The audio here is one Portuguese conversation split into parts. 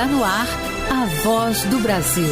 Está no ar a Voz do Brasil.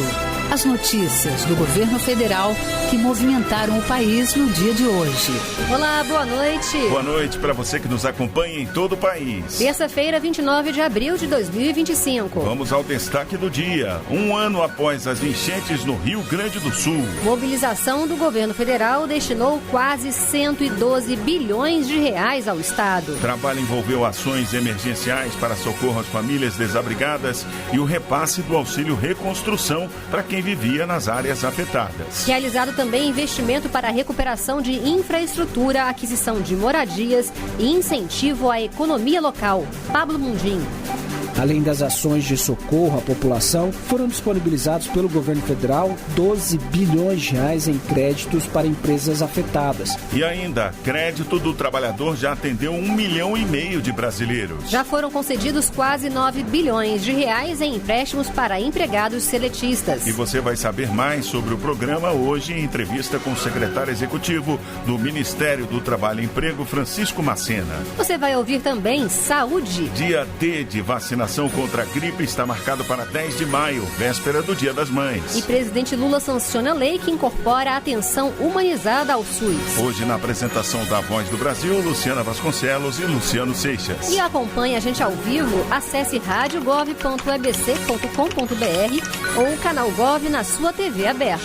As notícias do governo federal que movimentaram o país no dia de hoje. Olá, boa noite. Boa noite para você que nos acompanha em todo o país. Terça-feira, 29 de abril de 2025. Vamos ao destaque do dia. Um ano após as enchentes no Rio Grande do Sul. Mobilização do governo federal destinou quase 112 bilhões de reais ao Estado. O trabalho envolveu ações emergenciais para socorro às famílias desabrigadas e o repasse do auxílio reconstrução para quem vivia nas áreas afetadas. Realizado também investimento para a recuperação de infraestrutura, aquisição de moradias e incentivo à economia local. Pablo Mundim. Além das ações de socorro à população, foram disponibilizados pelo governo federal 12 bilhões de reais em créditos para empresas afetadas. E ainda, crédito do trabalhador já atendeu 1,5 milhão de brasileiros. Já foram concedidos quase 9 bilhões de reais em empréstimos para empregados seletistas. E você vai saber mais sobre o programa hoje em entrevista com o secretário executivo do Ministério do Trabalho e Emprego, Francisco Macena. Você vai ouvir também saúde. Dia D de vacinação contra a gripe está marcado para 10 de maio, véspera do Dia das Mães. E presidente Lula sanciona lei que incorpora a atenção humanizada ao SUS. Hoje, na apresentação da Voz do Brasil, Luciana Vasconcelos e Luciano Seixas. E acompanhe a gente ao vivo, acesse radiogov.ebc.com.br ou o canal Gov na sua TV aberta.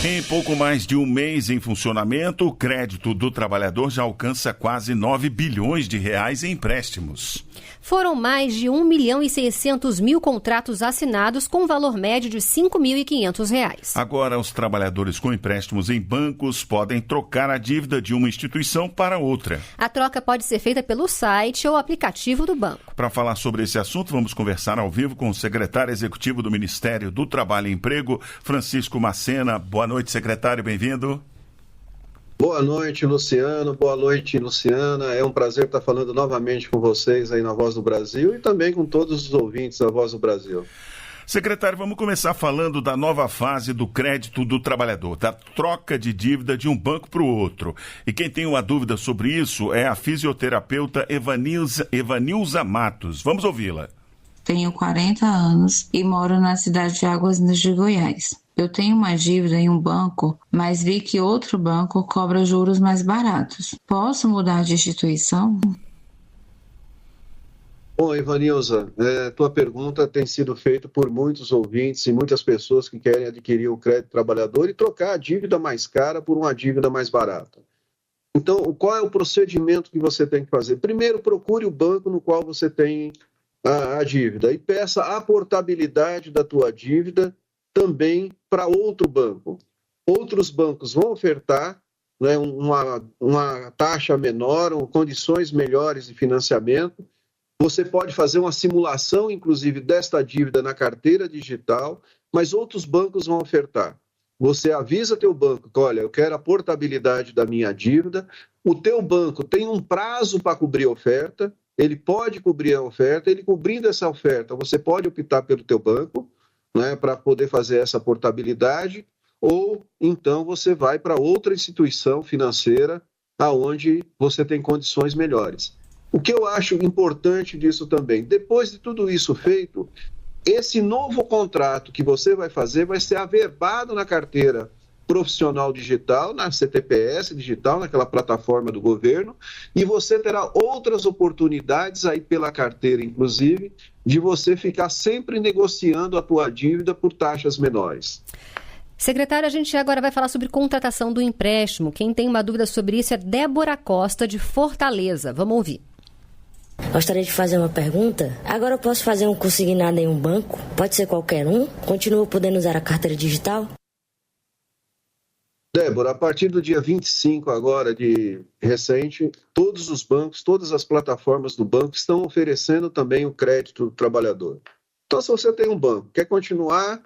Em pouco mais de um mês em funcionamento, o crédito do trabalhador já alcança quase 9 bilhões de reais em empréstimos. Foram mais de 1.600.000 contratos assinados com valor médio de R$ 5.500. Agora, os trabalhadores com empréstimos em bancos podem trocar a dívida de uma instituição para outra. A troca pode ser feita pelo site ou aplicativo do banco. Para falar sobre esse assunto, vamos conversar ao vivo com o secretário executivo do Ministério do Trabalho e Emprego, Francisco Macena. Boa noite, secretário, bem-vindo. Boa noite, Luciano. Boa noite, Luciana. É um prazer estar falando novamente com vocês aí na Voz do Brasil e também com todos os ouvintes da Voz do Brasil. Secretário, vamos começar falando da nova fase do crédito do trabalhador, da troca de dívida de um banco para o outro. E quem tem uma dúvida sobre isso é a fisioterapeuta Evanilza Matos. Vamos ouvi-la. Tenho 40 anos e moro na cidade de Águas de Goiás. Eu tenho uma dívida em um banco, mas vi que outro banco cobra juros mais baratos. Posso mudar de instituição? Bom, Evanilza, tua pergunta tem sido feita por muitos ouvintes e muitas pessoas que querem adquirir o crédito trabalhador e trocar a dívida mais cara por uma dívida mais barata. Então, qual é o procedimento que você tem que fazer? Primeiro, procure o banco no qual você tem a dívida e peça a portabilidade da tua dívida também para outro banco. Outros bancos vão ofertar, né, uma taxa menor, ou condições melhores de financiamento. Você pode fazer uma simulação, inclusive, desta dívida na carteira digital, mas outros bancos vão ofertar. Você avisa teu banco que, olha, eu quero a portabilidade da minha dívida. O teu banco tem um prazo para cobrir a oferta, ele pode cobrir a oferta, ele cobrindo essa oferta, você pode optar pelo teu banco, né, para poder fazer essa portabilidade, ou então você vai para outra instituição financeira aonde você tem condições melhores. O que eu acho importante disso também, depois de tudo isso feito, esse novo contrato que você vai fazer vai ser averbado na carteira profissional digital, na CTPS digital, naquela plataforma do governo, e você terá outras oportunidades aí pela carteira, inclusive, de você ficar sempre negociando a tua dívida por taxas menores. Secretário, a gente agora vai falar sobre contratação do empréstimo. Quem tem uma dúvida sobre isso é Débora Costa, de Fortaleza. Vamos ouvir. Gostaria de fazer uma pergunta. Agora eu posso fazer um consignado em um banco? Pode ser qualquer um? Continuo podendo usar a carteira digital? Débora, a partir do dia 25 agora de recente, todos os bancos, todas as plataformas do banco estão oferecendo também o crédito do trabalhador. Então, se você tem um banco, quer continuar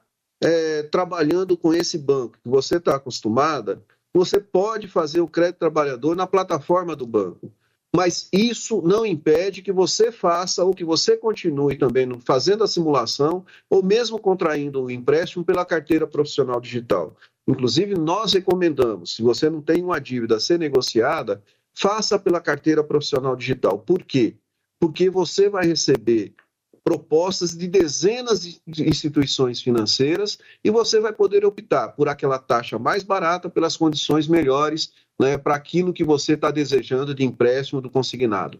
trabalhando com esse banco que você está acostumada, você pode fazer o crédito trabalhador na plataforma do banco. Mas isso não impede que você faça ou que você continue também fazendo a simulação ou mesmo contraindo o empréstimo pela carteira profissional digital. Inclusive, nós recomendamos, se você não tem uma dívida a ser negociada, faça pela carteira profissional digital. Por quê? Porque você vai receber propostas de dezenas de instituições financeiras e você vai poder optar por aquela taxa mais barata, pelas condições melhores, né, para aquilo que você está desejando de empréstimo do consignado.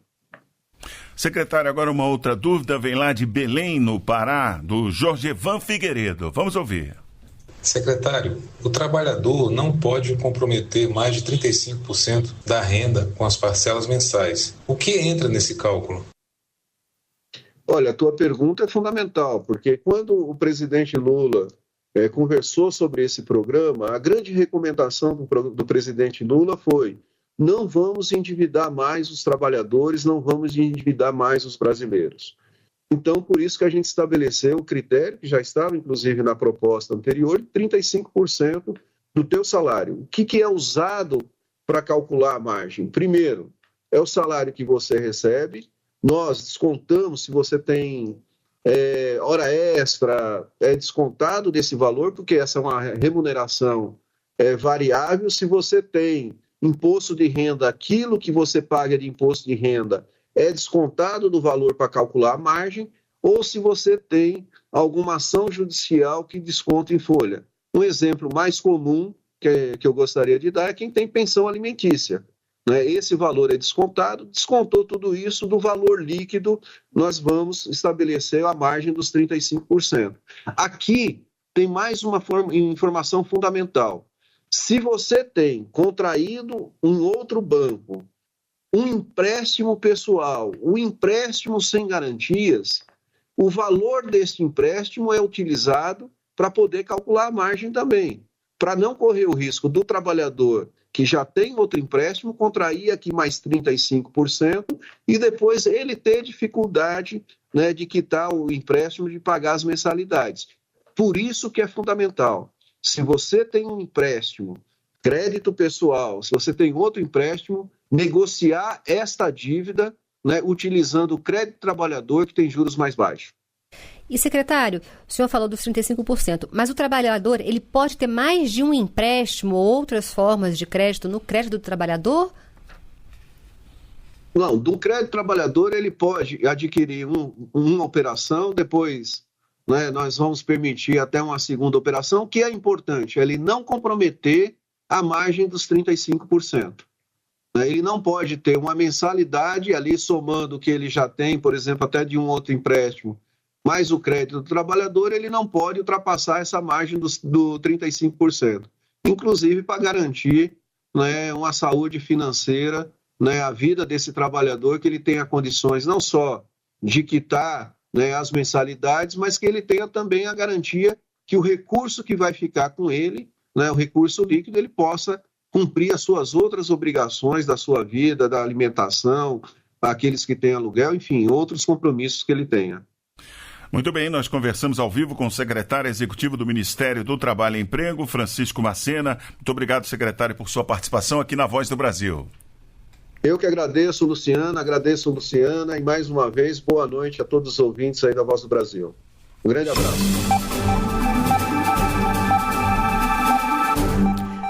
Secretário, agora uma outra dúvida vem lá de Belém, no Pará, do Jorgevan Figueiredo. Vamos ouvir. Secretário, o trabalhador não pode comprometer mais de 35% da renda com as parcelas mensais. O que entra nesse cálculo? Olha, a tua pergunta é fundamental, porque quando o presidente Lula conversou sobre esse programa, a grande recomendação do presidente Lula foi: não vamos endividar mais os trabalhadores, não vamos endividar mais os brasileiros. Então, por isso que a gente estabeleceu o critério, que já estava inclusive na proposta anterior, de 35% do teu salário. O que é usado para calcular a margem? Primeiro, é o salário que você recebe. Nós descontamos, se você tem hora extra, é descontado desse valor, porque essa é uma remuneração variável. Se você tem imposto de renda, aquilo que você paga de imposto de renda é descontado do valor para calcular a margem, ou se você tem alguma ação judicial que desconta em folha. Um exemplo mais comum que eu gostaria de dar é quem tem pensão alimentícia. Esse valor é descontado, descontou tudo isso do valor líquido, nós vamos estabelecer a margem dos 35%. Aqui tem mais uma informação fundamental. Se você tem contraído em outro banco um empréstimo pessoal, um empréstimo sem garantias, o valor desse empréstimo é utilizado para poder calcular a margem também, para não correr o risco do trabalhador que já tem outro empréstimo, contrair aqui mais 35% e depois ele ter dificuldade, né, de quitar o empréstimo, de pagar as mensalidades. Por isso que é fundamental, se você tem um empréstimo, crédito pessoal, se você tem outro empréstimo, negociar esta dívida, né, utilizando o crédito trabalhador que tem juros mais baixos. E, secretário, o senhor falou dos 35%, mas o trabalhador ele pode ter mais de um empréstimo ou outras formas de crédito no crédito do trabalhador? Não, do crédito trabalhador ele pode adquirir uma operação, depois, né, nós vamos permitir até uma segunda operação, que é importante, ele não comprometer a margem dos 35%. Ele não pode ter uma mensalidade ali somando o que ele já tem, por exemplo, até de um outro empréstimo, mais o crédito do trabalhador, ele não pode ultrapassar essa margem do 35%. Inclusive para garantir, né, uma saúde financeira, né, a vida desse trabalhador, que ele tenha condições não só de quitar, né, as mensalidades, mas que ele tenha também a garantia que o recurso que vai ficar com ele, né, o recurso líquido, ele possa cumprir as suas outras obrigações da sua vida, da alimentação, aqueles que têm aluguel, enfim, outros compromissos que ele tenha. Muito bem, nós conversamos ao vivo com o secretário executivo do Ministério do Trabalho e Emprego, Francisco Macena. Muito obrigado, secretário, por sua participação aqui na Voz do Brasil. Eu que agradeço, Luciana, e mais uma vez, boa noite a todos os ouvintes aí da Voz do Brasil. Um grande abraço.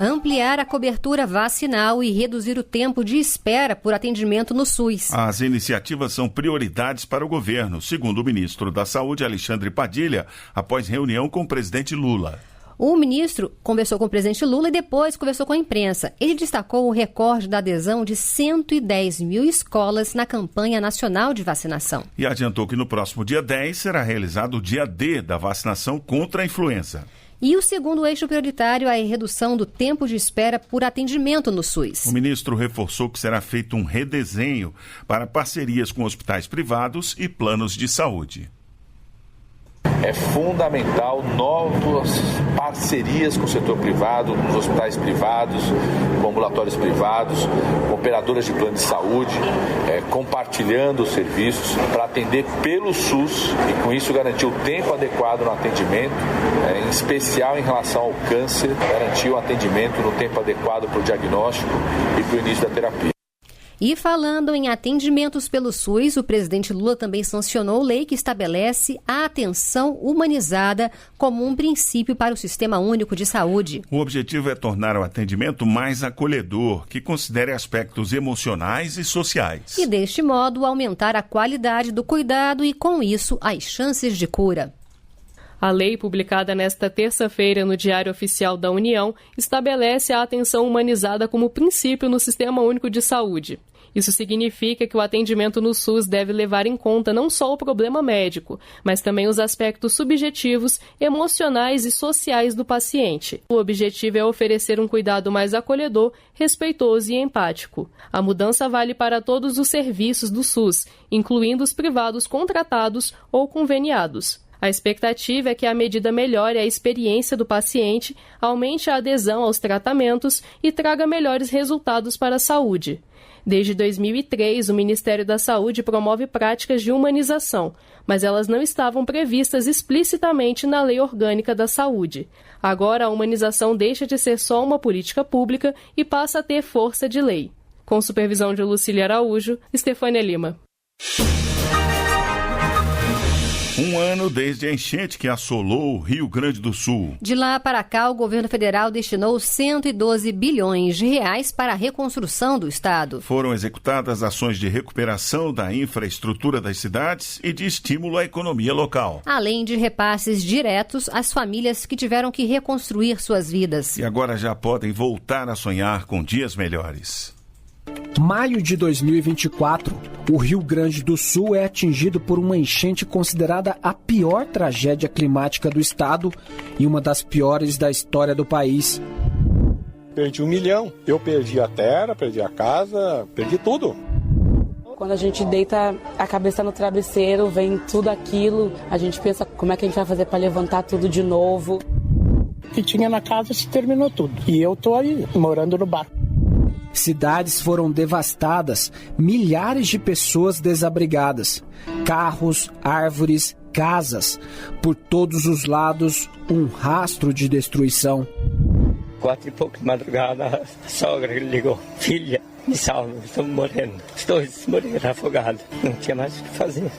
Ampliar a cobertura vacinal e reduzir o tempo de espera por atendimento no SUS. As iniciativas são prioridades para o governo, segundo o ministro da Saúde, Alexandre Padilha, após reunião com o presidente Lula. O ministro conversou com o presidente Lula e depois conversou com a imprensa. Ele destacou o recorde da adesão de 110 mil escolas na campanha nacional de vacinação. E adiantou que no próximo dia 10 será realizado o dia D da vacinação contra a influenza. E o segundo eixo prioritário é a redução do tempo de espera por atendimento no SUS. O ministro reforçou que será feito um redesenho para parcerias com hospitais privados e planos de saúde. É fundamental novas parcerias com o setor privado, com os hospitais privados, com ambulatórios privados, com operadoras de plano de saúde, compartilhando os serviços para atender pelo SUS e com isso garantir o tempo adequado no atendimento, em especial em relação ao câncer, garantir o atendimento no tempo adequado para o diagnóstico e para o início da terapia. E falando em atendimentos pelo SUS, o presidente Lula também sancionou lei que estabelece a atenção humanizada como um princípio para o Sistema Único de Saúde. O objetivo é tornar o atendimento mais acolhedor, que considere aspectos emocionais e sociais. E, deste modo, aumentar a qualidade do cuidado e, com isso, as chances de cura. A lei, publicada nesta terça-feira no Diário Oficial da União, estabelece a atenção humanizada como princípio no Sistema Único de Saúde. Isso significa que o atendimento no SUS deve levar em conta não só o problema médico, mas também os aspectos subjetivos, emocionais e sociais do paciente. O objetivo é oferecer um cuidado mais acolhedor, respeitoso e empático. A mudança vale para todos os serviços do SUS, incluindo os privados contratados ou conveniados. A expectativa é que a medida melhore a experiência do paciente, aumente a adesão aos tratamentos e traga melhores resultados para a saúde. Desde 2003, o Ministério da Saúde promove práticas de humanização, mas elas não estavam previstas explicitamente na Lei Orgânica da Saúde. Agora, a humanização deixa de ser só uma política pública e passa a ter força de lei. Com supervisão de Lucília Araújo, Estefânia Lima. Um ano desde a enchente que assolou o Rio Grande do Sul. De lá para cá, o governo federal destinou 112 bilhões de reais para a reconstrução do estado. Foram executadas ações de recuperação da infraestrutura das cidades e de estímulo à economia local. Além de repasses diretos às famílias que tiveram que reconstruir suas vidas. E agora já podem voltar a sonhar com dias melhores. Maio de 2024, o Rio Grande do Sul é atingido por uma enchente considerada a pior tragédia climática do estado e uma das piores da história do país. Perdi 1 milhão. Eu perdi a terra, perdi a casa, perdi tudo. Quando a gente deita a cabeça no travesseiro, vem tudo aquilo, a gente pensa como é que a gente vai fazer para levantar tudo de novo. O que tinha na casa se terminou tudo. E eu tô aí, morando no barco. Cidades foram devastadas, milhares de pessoas desabrigadas, carros, árvores, casas. Por todos os lados, um rastro de destruição. 4 e pouco de madrugada, a sogra ligou: filha, me salva, estamos morrendo. Os dois morreram afogados, não tinha mais o que fazer.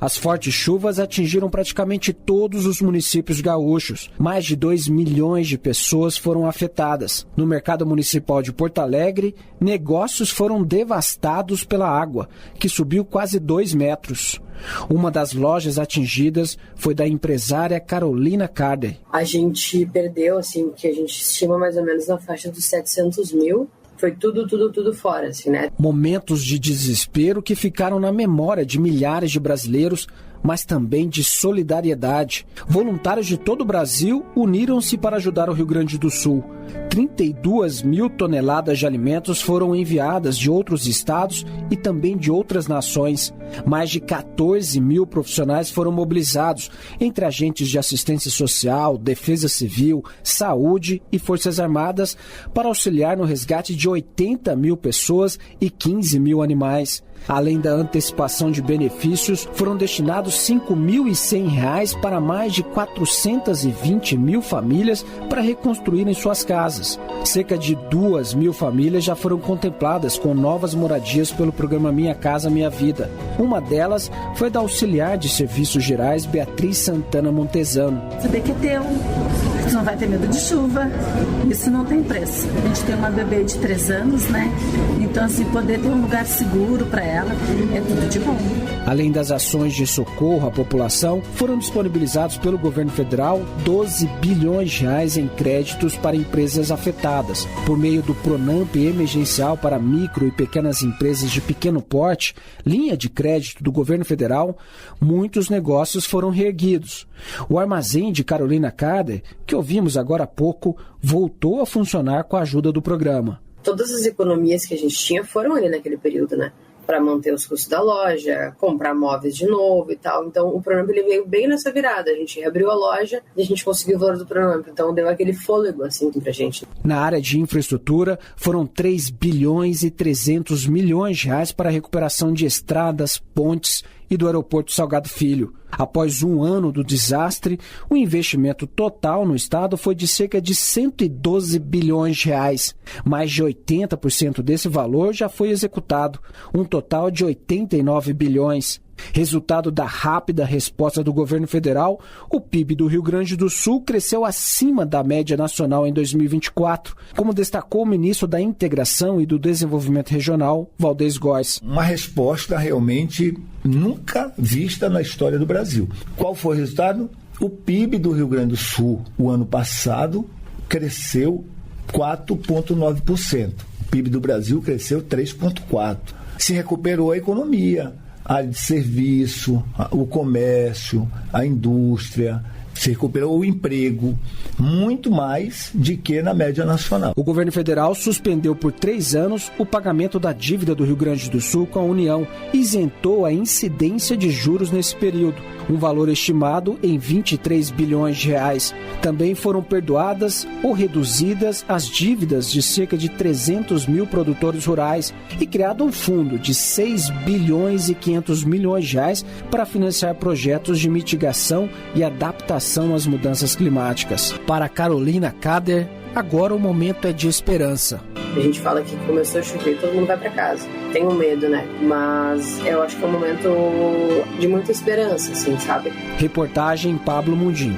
As fortes chuvas atingiram praticamente todos os municípios gaúchos. Mais de 2 milhões de pessoas foram afetadas. No mercado municipal de Porto Alegre, negócios foram devastados pela água, que subiu quase 2 metros. Uma das lojas atingidas foi da empresária Carolina Carder. A gente perdeu, assim, que a gente estima mais ou menos na faixa dos 700 mil. Foi tudo fora, assim, né? Momentos de desespero que ficaram na memória de milhares de brasileiros, mas também de solidariedade. Voluntários de todo o Brasil uniram-se para ajudar o Rio Grande do Sul. 32 mil toneladas de alimentos foram enviadas de outros estados e também de outras nações. Mais de 14 mil profissionais foram mobilizados, entre agentes de assistência social, defesa civil, saúde e forças armadas, para auxiliar no resgate de 80 mil pessoas e 15 mil animais. Além da antecipação de benefícios, foram destinados R$ 5.100 para mais de 420 mil famílias para reconstruírem suas casas. Cerca de 2 mil famílias já foram contempladas com novas moradias pelo programa Minha Casa Minha Vida. Uma delas foi da auxiliar de serviços gerais Beatriz Santana Montesano. Você tem que ter você não vai ter medo de chuva, isso não tem preço. A gente tem uma bebê de 3 anos, né? Então, assim, poder ter um lugar seguro para ela é tudo de bom. Além das ações de socorro à população, foram disponibilizados pelo governo federal 12 bilhões de reais em créditos para empresas afetadas. Por meio do Pronamp emergencial para micro e pequenas empresas de pequeno porte, linha de crédito do governo federal, muitos negócios foram reerguidos. O armazém de Carolina Carder, que ouvimos agora há pouco, voltou a funcionar com a ajuda do programa. Todas as economias que a gente tinha foram ali naquele período, né? Para manter os custos da loja, comprar móveis de novo e tal. Então, o Pronamp ele veio bem nessa virada. A gente reabriu a loja e a gente conseguiu o valor do Pronamp. Então, deu aquele fôlego, assim, pra gente. Na área de infraestrutura, foram 3 bilhões e 300 milhões de reais para a recuperação de estradas, pontes e do aeroporto Salgado Filho. Após um ano do desastre, o investimento total no estado foi de cerca de 112 bilhões de reais. Mais de 80% desse valor já foi executado, um total de 89 bilhões. Resultado da rápida resposta do governo federal, o PIB do Rio Grande do Sul cresceu acima da média nacional em 2024, como destacou o ministro da Integração e do Desenvolvimento Regional, Valdez Góes. Uma resposta realmente nunca vista na história do Brasil. Qual foi o resultado? O PIB do Rio Grande do Sul, o ano passado, cresceu 4,9%. O PIB do Brasil cresceu 3,4%. Se recuperou a economia. A área de serviço, o comércio, a indústria, se recuperou o emprego, muito mais do que na média nacional. O governo federal suspendeu por 3 anos o pagamento da dívida do Rio Grande do Sul com a União e isentou a incidência de juros nesse período, um valor estimado em 23 bilhões de reais. Também foram perdoadas ou reduzidas as dívidas de cerca de 300 mil produtores rurais e criado um fundo de 6 bilhões e 500 milhões de reais para financiar projetos de mitigação e adaptação às mudanças climáticas. Para Carolina Kader, agora o momento é de esperança. A gente fala que começou a chover, todo mundo vai para casa. Tenho medo, né? Mas eu acho que é um momento de muita esperança, assim, sabe? Reportagem Pablo Mundim.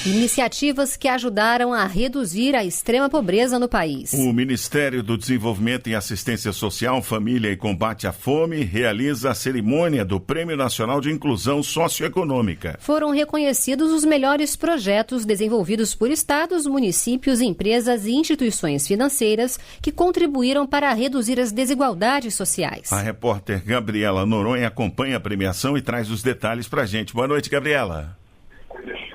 Iniciativas que ajudaram a reduzir a extrema pobreza no país. O Ministério do Desenvolvimento e Assistência Social, Família e Combate à Fome realiza a cerimônia do Prêmio Nacional de Inclusão Socioeconômica. Foram reconhecidos os melhores projetos desenvolvidos por estados, municípios, empresas e instituições financeiras que contribuíram para reduzir as desigualdades sociais. A repórter Gabriela Noronha acompanha a premiação e traz os detalhes para a gente. Boa noite, Gabriela.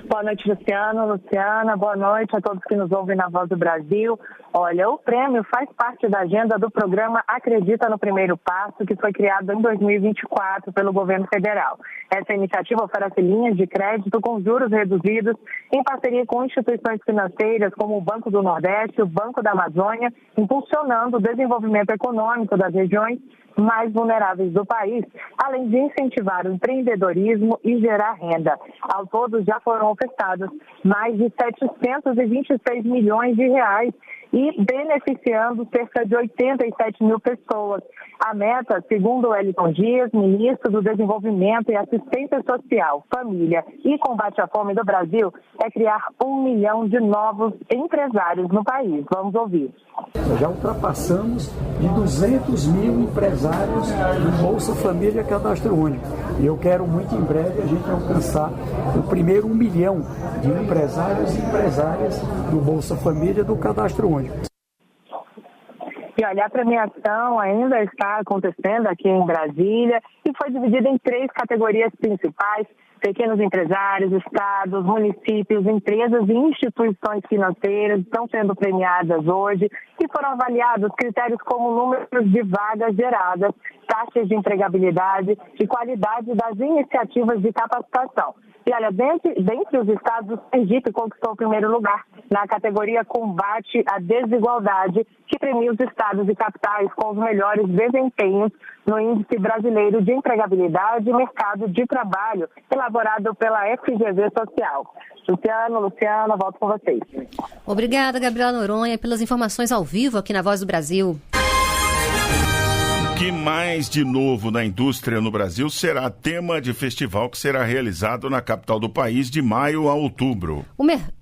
Boa noite, Luciana. Boa noite a todos que nos ouvem na Voz do Brasil. Olha, o prêmio faz parte da agenda do programa Acredita no Primeiro Passo, que foi criado em 2024 pelo governo federal. Essa iniciativa oferece linhas de crédito com juros reduzidos em parceria com instituições financeiras como o Banco do Nordeste e o Banco da Amazônia, impulsionando o desenvolvimento econômico das regiões mais vulneráveis do país, além de incentivar o empreendedorismo e gerar renda. Ao todo, já foram ofertados mais de 726 milhões de reais e beneficiando cerca de 87 mil pessoas. A meta, segundo o Wellington Dias, ministro do Desenvolvimento e Assistência Social, Família e Combate à Fome do Brasil, é criar 1 milhão de novos empresários no país. Vamos ouvir. Já ultrapassamos de 200 mil empresários do Bolsa Família Cadastro Único. E eu quero muito em breve a gente alcançar o primeiro 1 milhão de empresários e empresárias do Bolsa Família do Cadastro Único. E olha, a premiação ainda está acontecendo aqui em Brasília e foi dividida em 3 categorias principais: pequenos empresários, estados, municípios, empresas e instituições financeiras estão sendo premiadas hoje e foram avaliados critérios como números de vagas geradas, taxas de empregabilidade e qualidade das iniciativas de capacitação. E olha, dentre os estados, o Sergipe conquistou o primeiro lugar na categoria Combate à Desigualdade, que premia os estados e capitais com os melhores desempenhos no Índice Brasileiro de Empregabilidade e Mercado de Trabalho, elaborado pela FGV Social. Luciana, volto com vocês. Obrigada, Gabriela Noronha, pelas informações ao vivo aqui na Voz do Brasil. O que mais de novo na indústria no Brasil será tema de festival que será realizado na capital do país de maio a outubro.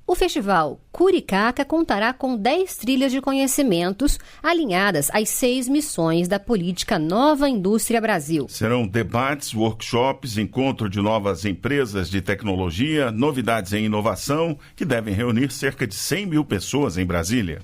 O festival Curicaca contará com 10 trilhas de conhecimentos alinhadas às 6 missões da política Nova Indústria Brasil. Serão debates, workshops, encontro de novas empresas de tecnologia, novidades em inovação, que devem reunir cerca de 100 mil pessoas em Brasília.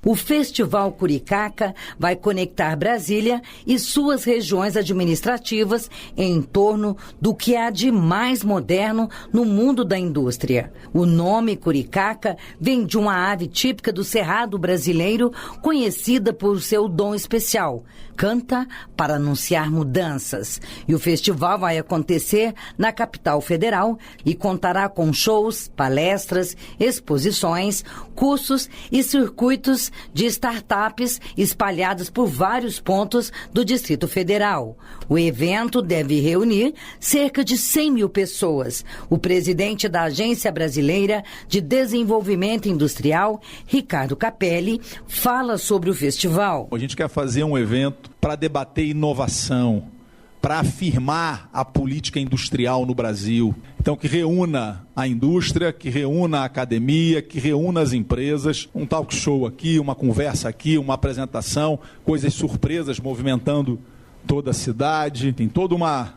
O Festival Curicaca vai conectar Brasília e suas regiões administrativas em torno do que há de mais moderno no mundo da indústria. O nome Curicaca vem de uma ave típica do Cerrado brasileiro, conhecida por seu dom especial, canta para anunciar mudanças. E o festival vai acontecer na capital federal e contará com shows, palestras, exposições, cursos e circuitos de startups espalhados por vários pontos do Distrito Federal. O evento deve reunir cerca de 100 mil pessoas. O presidente da Agência Brasileira de Desenvolvimento Industrial, Ricardo Capelli, fala sobre o festival. A gente quer fazer um evento para debater inovação, para afirmar a política industrial no Brasil. Então, que reúna a indústria, que reúna a academia, que reúna as empresas. Um talk show aqui, uma conversa aqui, uma apresentação, coisas surpresas movimentando toda a cidade. Tem toda uma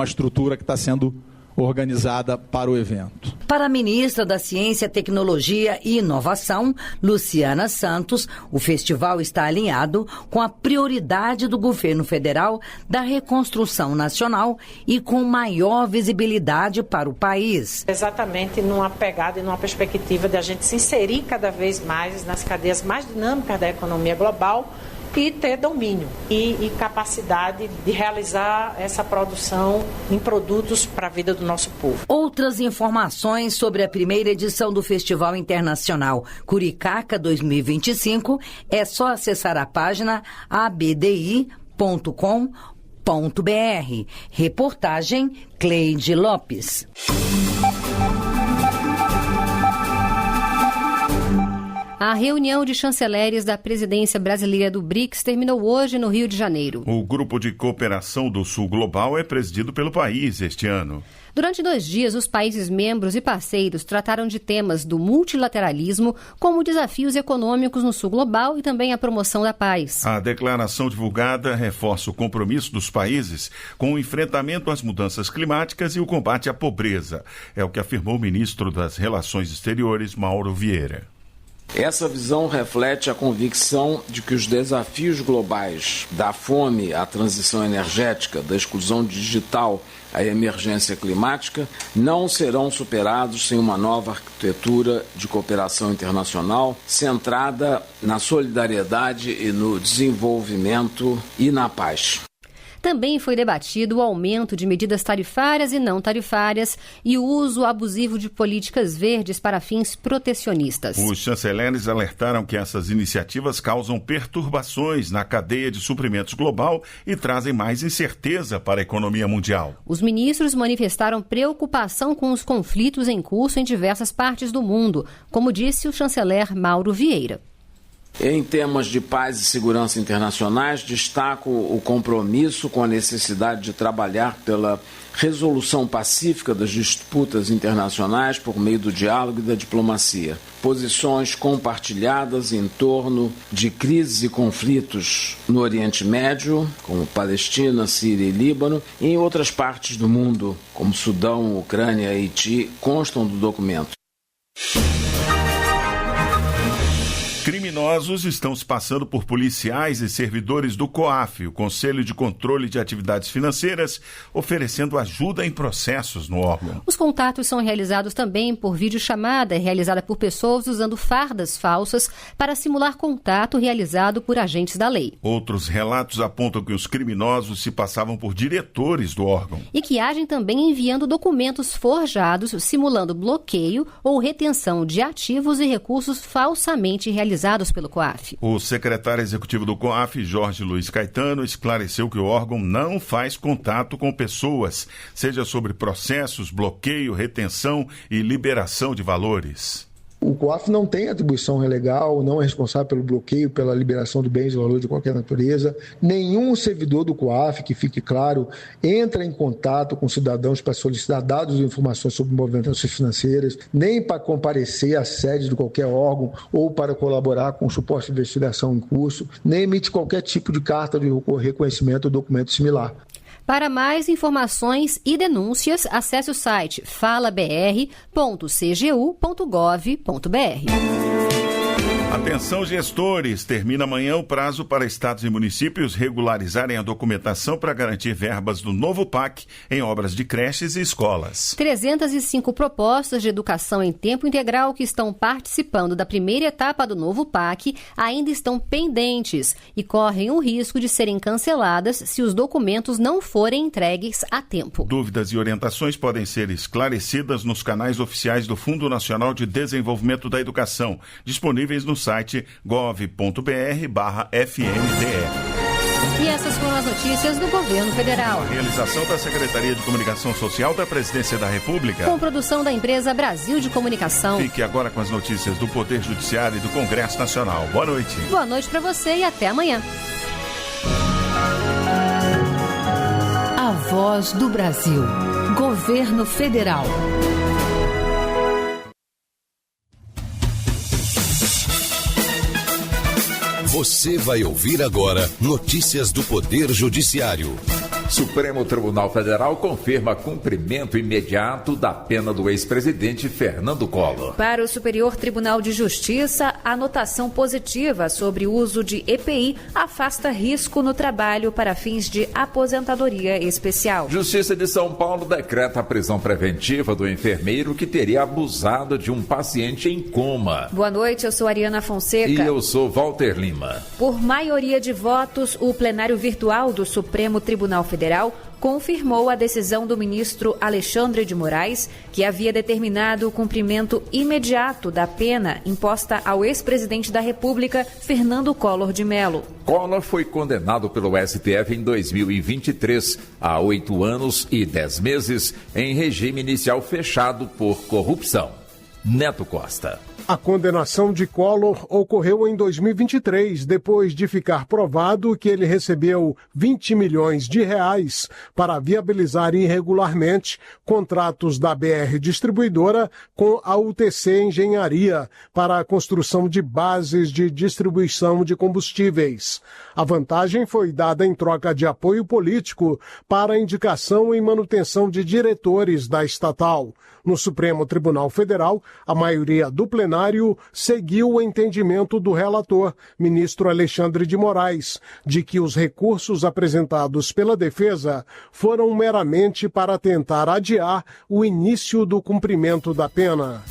estrutura que está sendo organizada para o evento. Para a ministra da Ciência, Tecnologia e Inovação, Luciana Santos, o festival está alinhado com a prioridade do governo federal da reconstrução nacional e com maior visibilidade para o país. Exatamente numa pegada e numa perspectiva de a gente se inserir cada vez mais nas cadeias mais dinâmicas da economia global e ter domínio e capacidade de realizar essa produção em produtos para a vida do nosso povo. Outras informações sobre a primeira edição do Festival Internacional Curicaca 2025 é só acessar a página abdi.com.br. Reportagem Cleide Lopes. A reunião de chanceleres da presidência brasileira do BRICS terminou hoje no Rio de Janeiro. O Grupo de Cooperação do Sul Global é presidido pelo país este ano. Durante 2 dias, os países membros e parceiros trataram de temas do multilateralismo, como desafios econômicos no Sul Global e também a promoção da paz. A declaração divulgada reforça o compromisso dos países com o enfrentamento às mudanças climáticas e o combate à pobreza. É o que afirmou o ministro das Relações Exteriores, Mauro Vieira. Essa visão reflete a convicção de que os desafios globais da fome à transição energética, da exclusão digital à emergência climática não serão superados sem uma nova arquitetura de cooperação internacional centrada na solidariedade e no desenvolvimento e na paz. Também foi debatido o aumento de medidas tarifárias e não tarifárias e o uso abusivo de políticas verdes para fins protecionistas. Os chanceleres alertaram que essas iniciativas causam perturbações na cadeia de suprimentos global e trazem mais incerteza para a economia mundial. Os ministros manifestaram preocupação com os conflitos em curso em diversas partes do mundo, como disse o chanceler Mauro Vieira. Em temas de paz e segurança internacionais, destaco o compromisso com a necessidade de trabalhar pela resolução pacífica das disputas internacionais por meio do diálogo e da diplomacia. Posições compartilhadas em torno de crises e conflitos no Oriente Médio, como Palestina, Síria e Líbano, e em outras partes do mundo, como Sudão, Ucrânia e Haiti, constam do documento. Criminosos estão se passando por policiais e servidores do COAF, o Conselho de Controle de Atividades Financeiras, oferecendo ajuda em processos no órgão. Os contatos são realizados também por videochamada, realizada por pessoas usando fardas falsas para simular contato realizado por agentes da lei. Outros relatos apontam que os criminosos se passavam por diretores do órgão. E que agem também enviando documentos forjados, simulando bloqueio ou retenção de ativos e recursos falsamente realizados pelo COAF. O secretário executivo do COAF, Jorge Luiz Caetano, esclareceu que o órgão não faz contato com pessoas, seja sobre processos, bloqueio, retenção e liberação de valores. O COAF não tem atribuição legal, não é responsável pelo bloqueio, pela liberação de bens e valores de qualquer natureza. Nenhum servidor do COAF, que fique claro, entra em contato com cidadãos para solicitar dados e informações sobre movimentações financeiras, nem para comparecer à sede de qualquer órgão ou para colaborar com o suposto de investigação em curso, nem emite qualquer tipo de carta de reconhecimento ou documento similar. Para mais informações e denúncias, acesse o site falabr.cgu.gov.br. Atenção, gestores, termina amanhã o prazo para estados e municípios regularizarem a documentação para garantir verbas do novo PAC em obras de creches e escolas. 305 propostas de educação em tempo integral que estão participando da primeira etapa do novo PAC ainda estão pendentes e correm o risco de serem canceladas se os documentos não forem entregues a tempo. Dúvidas e orientações podem ser esclarecidas nos canais oficiais do Fundo Nacional de Desenvolvimento da Educação, disponíveis no site gov.br/FNDE. E essas foram as notícias do Governo Federal. A realização da Secretaria de Comunicação Social da Presidência da República. Com produção da empresa Brasil de Comunicação. Fique agora com as notícias do Poder Judiciário e do Congresso Nacional. Boa noite. Boa noite para você e até amanhã. A Voz do Brasil. Governo Federal. Você vai ouvir agora notícias do Poder Judiciário. Supremo Tribunal Federal confirma cumprimento imediato da pena do ex-presidente Fernando Collor. Para o Superior Tribunal de Justiça, a anotação positiva sobre o uso de EPI afasta risco no trabalho para fins de aposentadoria especial. Justiça de São Paulo decreta a prisão preventiva do enfermeiro que teria abusado de um paciente em coma. Boa noite, eu sou Ariana Fonseca. E eu sou Walter Lima. Por maioria de votos, o plenário virtual do Supremo Tribunal Federal confirmou a decisão do ministro Alexandre de Moraes, que havia determinado o cumprimento imediato da pena imposta ao ex-presidente da República, Fernando Collor de Mello. Collor foi condenado pelo STF em 2023 a 8 anos e 10 meses em regime inicial fechado por corrupção. Neto Costa. A condenação de Collor ocorreu em 2023, depois de ficar provado que ele recebeu 20 milhões de reais para viabilizar irregularmente contratos da BR Distribuidora com a UTC Engenharia para a construção de bases de distribuição de combustíveis. A vantagem foi dada em troca de apoio político para a indicação e manutenção de diretores da estatal. No Supremo Tribunal Federal, a maioria do plenário seguiu o entendimento do relator, ministro Alexandre de Moraes, de que os recursos apresentados pela defesa foram meramente para tentar adiar o início do cumprimento da pena.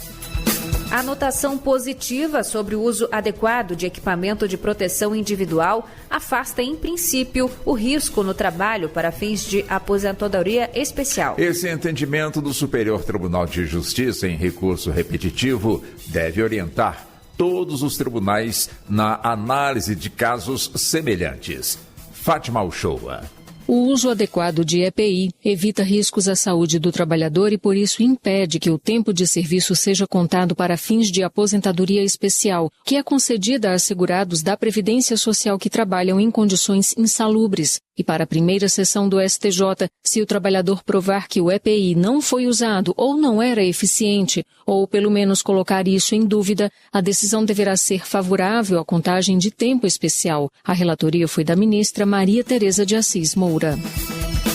A anotação positiva sobre o uso adequado de equipamento de proteção individual afasta, em princípio, o risco no trabalho para fins de aposentadoria especial. Esse entendimento do Superior Tribunal de Justiça em recurso repetitivo deve orientar todos os tribunais na análise de casos semelhantes. Fátima Uchoa. O uso adequado de EPI evita riscos à saúde do trabalhador e, por isso, impede que o tempo de serviço seja contado para fins de aposentadoria especial, que é concedida a segurados da Previdência Social que trabalham em condições insalubres. E para a primeira sessão do STJ, se o trabalhador provar que o EPI não foi usado ou não era eficiente, ou pelo menos colocar isso em dúvida, a decisão deverá ser favorável à contagem de tempo especial. A relatoria foi da ministra Maria Tereza de Assis Moura.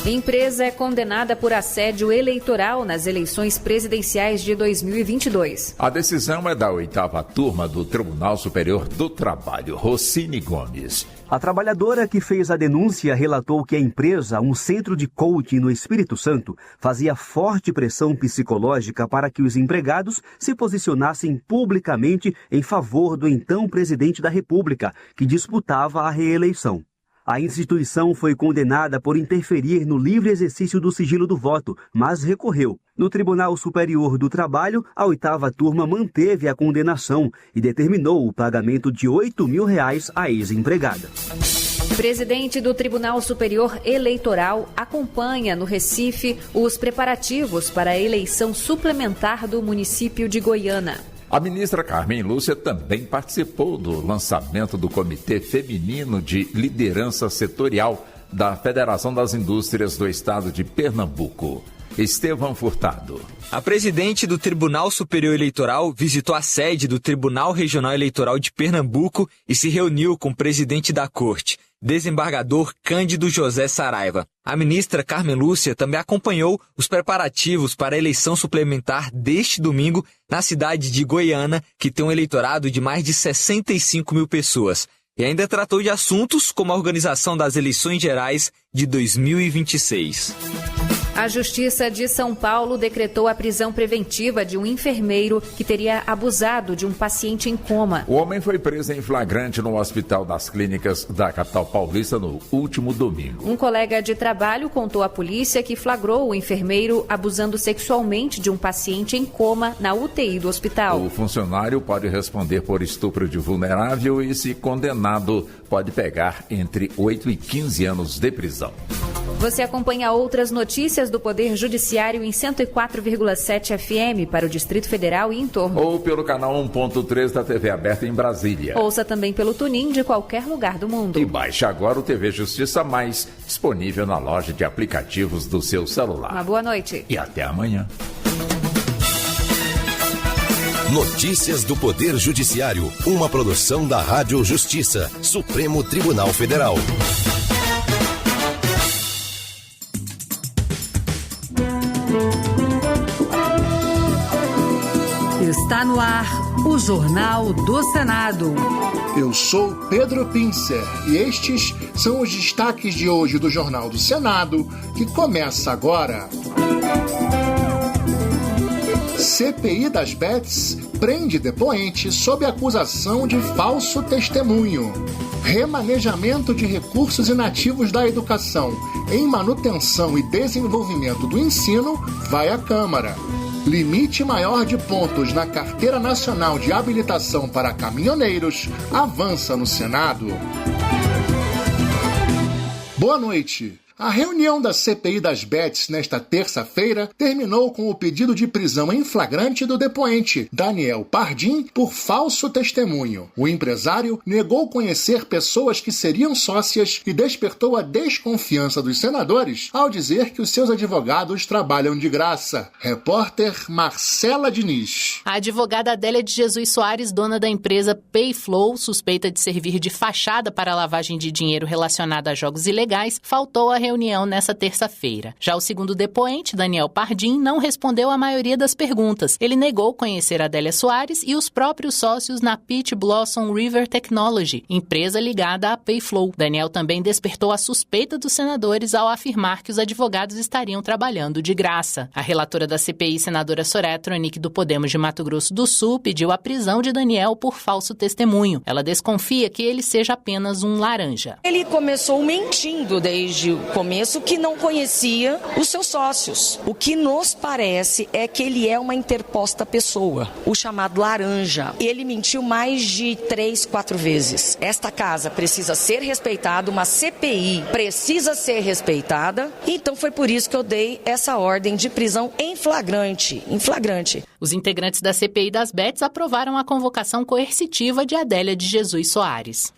Empresa é condenada por assédio eleitoral nas eleições presidenciais de 2022. A decisão é da 8ª turma do Tribunal Superior do Trabalho, Rocine Gomes. A trabalhadora que fez a denúncia relatou que a empresa, um centro de coaching no Espírito Santo, fazia forte pressão psicológica para que os empregados se posicionassem publicamente em favor do então presidente da República, que disputava a reeleição. A instituição foi condenada por interferir no livre exercício do sigilo do voto, mas recorreu. No Tribunal Superior do Trabalho, a 8ª turma manteve a condenação e determinou o pagamento de R$8 mil à ex-empregada. Presidente do Tribunal Superior Eleitoral acompanha no Recife os preparativos para a eleição suplementar do município de Goiânia. A ministra Carmen Lúcia também participou do lançamento do Comitê Feminino de Liderança Setorial da Federação das Indústrias do Estado de Pernambuco. Estevão Furtado. A presidente do Tribunal Superior Eleitoral visitou a sede do Tribunal Regional Eleitoral de Pernambuco e se reuniu com o presidente da Corte. desembargador Cândido José Saraiva. A ministra Carmen Lúcia também acompanhou os preparativos para a eleição suplementar deste domingo na cidade de Goiânia, que tem um eleitorado de mais de 65 mil pessoas. E ainda tratou de assuntos como a organização das eleições gerais de 2026. A Justiça de São Paulo decretou a prisão preventiva de um enfermeiro que teria abusado de um paciente em coma. O homem foi preso em flagrante no Hospital das Clínicas da capital paulista no último domingo. Um colega de trabalho contou à polícia que flagrou o enfermeiro abusando sexualmente de um paciente em coma na UTI do hospital. O funcionário pode responder por estupro de vulnerável e, se condenado, pode pegar entre 8 e 15 anos de prisão. Você acompanha outras notícias do Poder Judiciário em 104,7 FM para o Distrito Federal e em torno. Ou pelo canal 1.3 da TV aberta em Brasília. Ouça também pelo TuneIn de qualquer lugar do mundo. E baixe agora o TV Justiça Mais, disponível na loja de aplicativos do seu celular. Uma boa noite. E até amanhã. Notícias do Poder Judiciário, uma produção da Rádio Justiça, Supremo Tribunal Federal. Está no ar o Jornal do Senado. Eu sou Pedro Pincer e estes são os destaques de hoje do Jornal do Senado, que começa agora. CPI das Bets prende depoente sob acusação de falso testemunho. Remanejamento de recursos inativos da educação em manutenção e desenvolvimento do ensino vai à Câmara. Limite maior de pontos na Carteira Nacional de Habilitação para Caminhoneiros avança no Senado. Boa noite. A reunião da CPI das Bets nesta terça-feira terminou com o pedido de prisão em flagrante do depoente, Daniel Pardim, por falso testemunho. O empresário negou conhecer pessoas que seriam sócias e despertou a desconfiança dos senadores ao dizer que os seus advogados trabalham de graça. Repórter Marcela Diniz. A advogada Adélia de Jesus Soares, dona da empresa Payflow, suspeita de servir de fachada para a lavagem de dinheiro relacionada a jogos ilegais, faltou à reunião nessa terça-feira. Já o segundo depoente, Daniel Pardim, não respondeu a maioria das perguntas. Ele negou conhecer Adélia Soares e os próprios sócios na Peach Blossom River Technology, empresa ligada à Payflow. Daniel também despertou a suspeita dos senadores ao afirmar que os advogados estariam trabalhando de graça. A relatora da CPI, senadora Soraya Tronic, do Podemos de Mato Grosso do Sul, pediu a prisão de Daniel por falso testemunho. Ela desconfia que ele seja apenas um laranja. Ele começou mentindo desde o começo que não conhecia os seus sócios. O que nos parece é que ele é uma interposta pessoa, o chamado laranja. Ele mentiu mais de 3, 4 vezes. Esta casa precisa ser respeitada, uma CPI precisa ser respeitada, então foi por isso que eu dei essa ordem de prisão em flagrante. Os integrantes da CPI das Bets aprovaram a convocação coercitiva de Adélia de Jesus Soares.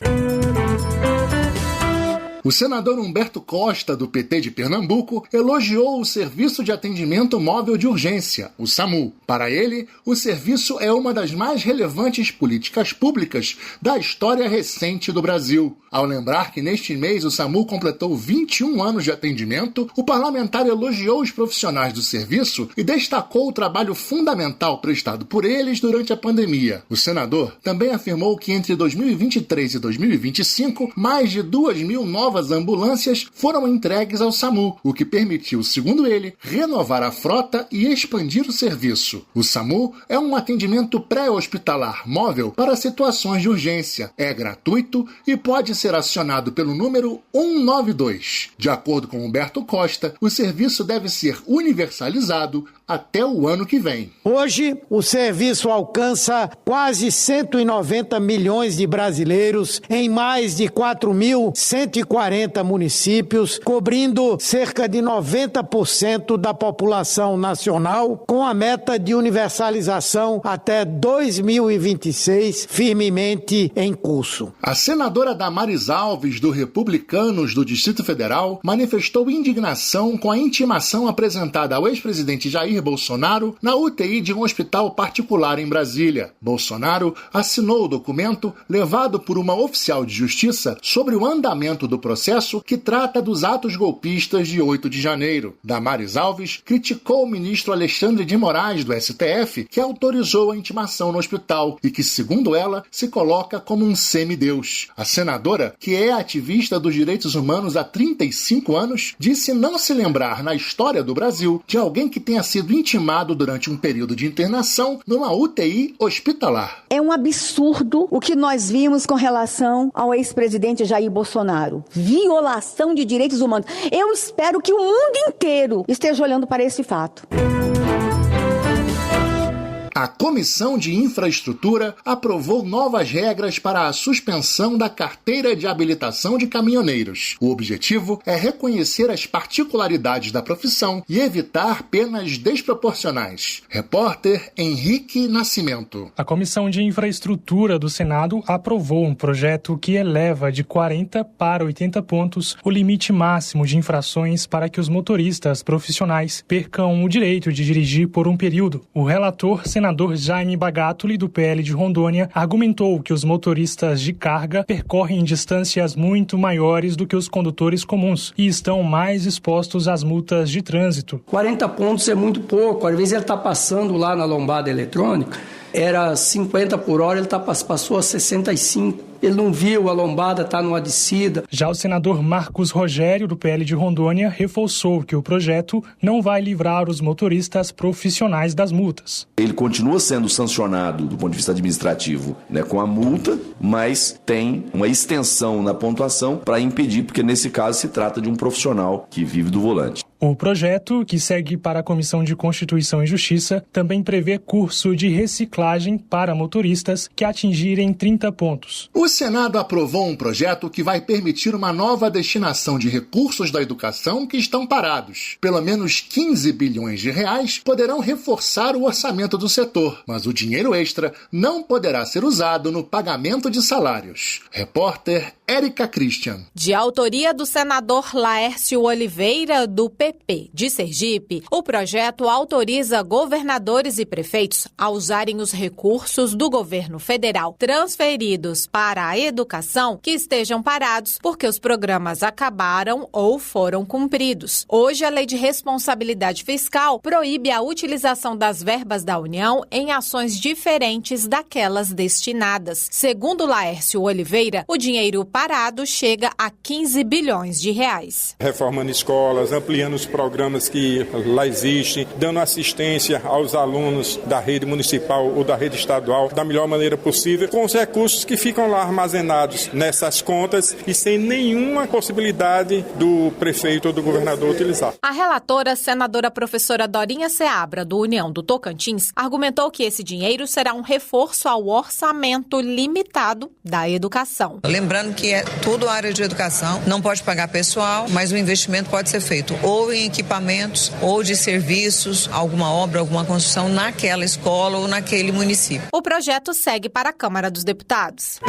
O senador Humberto Costa, do PT de Pernambuco, elogiou o Serviço de Atendimento Móvel de Urgência, o SAMU. Para ele, o serviço é uma das mais relevantes políticas públicas da história recente do Brasil. Ao lembrar que neste mês o SAMU completou 21 anos de atendimento, o parlamentar elogiou os profissionais do serviço e destacou o trabalho fundamental prestado por eles durante a pandemia. O senador também afirmou que entre 2023 e 2025, mais de 2.000 novas ambulâncias foram entregues ao SAMU, o que permitiu, segundo ele, renovar a frota e expandir o serviço. O SAMU é um atendimento pré-hospitalar móvel para situações de urgência. É gratuito e pode ser acionado pelo número 192. De acordo com Humberto Costa, o serviço deve ser universalizado até o ano que vem. Hoje, o serviço alcança quase 190 milhões de brasileiros em mais de 4.140 municípios, cobrindo cerca de 90% da população nacional, com a meta de universalização até 2026 firmemente em curso. A senadora Damares Alves, do Republicanos do Distrito Federal, manifestou indignação com a intimação apresentada ao ex-presidente Jair Jair Bolsonaro na UTI de um hospital particular em Brasília. Bolsonaro assinou o documento levado por uma oficial de justiça sobre o andamento do processo que trata dos atos golpistas de 8 de janeiro. Damares Alves criticou o ministro Alexandre de Moraes, do STF, que autorizou a intimação no hospital e que, segundo ela, se coloca como um semideus. A senadora, que é ativista dos direitos humanos há 35 anos, disse não se lembrar na história do Brasil de alguém que tenha sido intimado durante um período de internação numa UTI hospitalar. É um absurdo o que nós vimos com relação ao ex-presidente Jair Bolsonaro. Violação de direitos humanos. Eu espero que o mundo inteiro esteja olhando para esse fato. A Comissão de Infraestrutura aprovou novas regras para a suspensão da carteira de habilitação de caminhoneiros. O objetivo é reconhecer as particularidades da profissão e evitar penas desproporcionais. Repórter Henrique Nascimento. A Comissão de Infraestrutura do Senado aprovou um projeto que eleva de 40 para 80 pontos o limite máximo de infrações para que os motoristas profissionais percam o direito de dirigir por um período. O relator, senador Jaime Bagatoli, do PL de Rondônia, argumentou que os motoristas de carga percorrem distâncias muito maiores do que os condutores comuns e estão mais expostos às multas de trânsito. 40 pontos é muito pouco. Às vezes ele está passando lá na lombada eletrônica, era 50 por hora, ele passou a 65. Ele não viu, a lombada está numa descida. Já o senador Marcos Rogério, do PL de Rondônia, reforçou que o projeto não vai livrar os motoristas profissionais das multas. Ele continua sendo sancionado do ponto de vista administrativo, com a multa, mas tem uma extensão na pontuação para impedir, porque nesse caso se trata de um profissional que vive do volante. O projeto, que segue para a Comissão de Constituição e Justiça, também prevê curso de reciclagem para motoristas que atingirem 30 pontos. O Senado aprovou um projeto que vai permitir uma nova destinação de recursos da educação que estão parados. Pelo menos 15 bilhões de reais poderão reforçar o orçamento do setor, mas o dinheiro extra não poderá ser usado no pagamento de salários. Repórter Érica Christian. De autoria do senador Laércio Oliveira, do PP de Sergipe, o projeto autoriza governadores e prefeitos a usarem os recursos do governo federal transferidos para a educação que estejam parados porque os programas acabaram ou foram cumpridos. Hoje, a Lei de Responsabilidade Fiscal proíbe a utilização das verbas da União em ações diferentes daquelas destinadas. Segundo Laércio Oliveira, o dinheiro parado chega a 15 bilhões de reais. Reformando escolas, ampliando os programas que lá existem, dando assistência aos alunos da rede municipal ou da rede estadual da melhor maneira possível, com os recursos que ficam lá armazenados nessas contas e sem nenhuma possibilidade do prefeito ou do governador utilizar. A relatora, senadora professora Dorinha Seabra, do União do Tocantins, argumentou que esse dinheiro será um reforço ao orçamento limitado da educação. Lembrando que é tudo área de educação, não pode pagar pessoal, mas o investimento pode ser feito ou em equipamentos ou de serviços, alguma obra, alguma construção naquela escola ou naquele município. O projeto segue para a Câmara dos Deputados.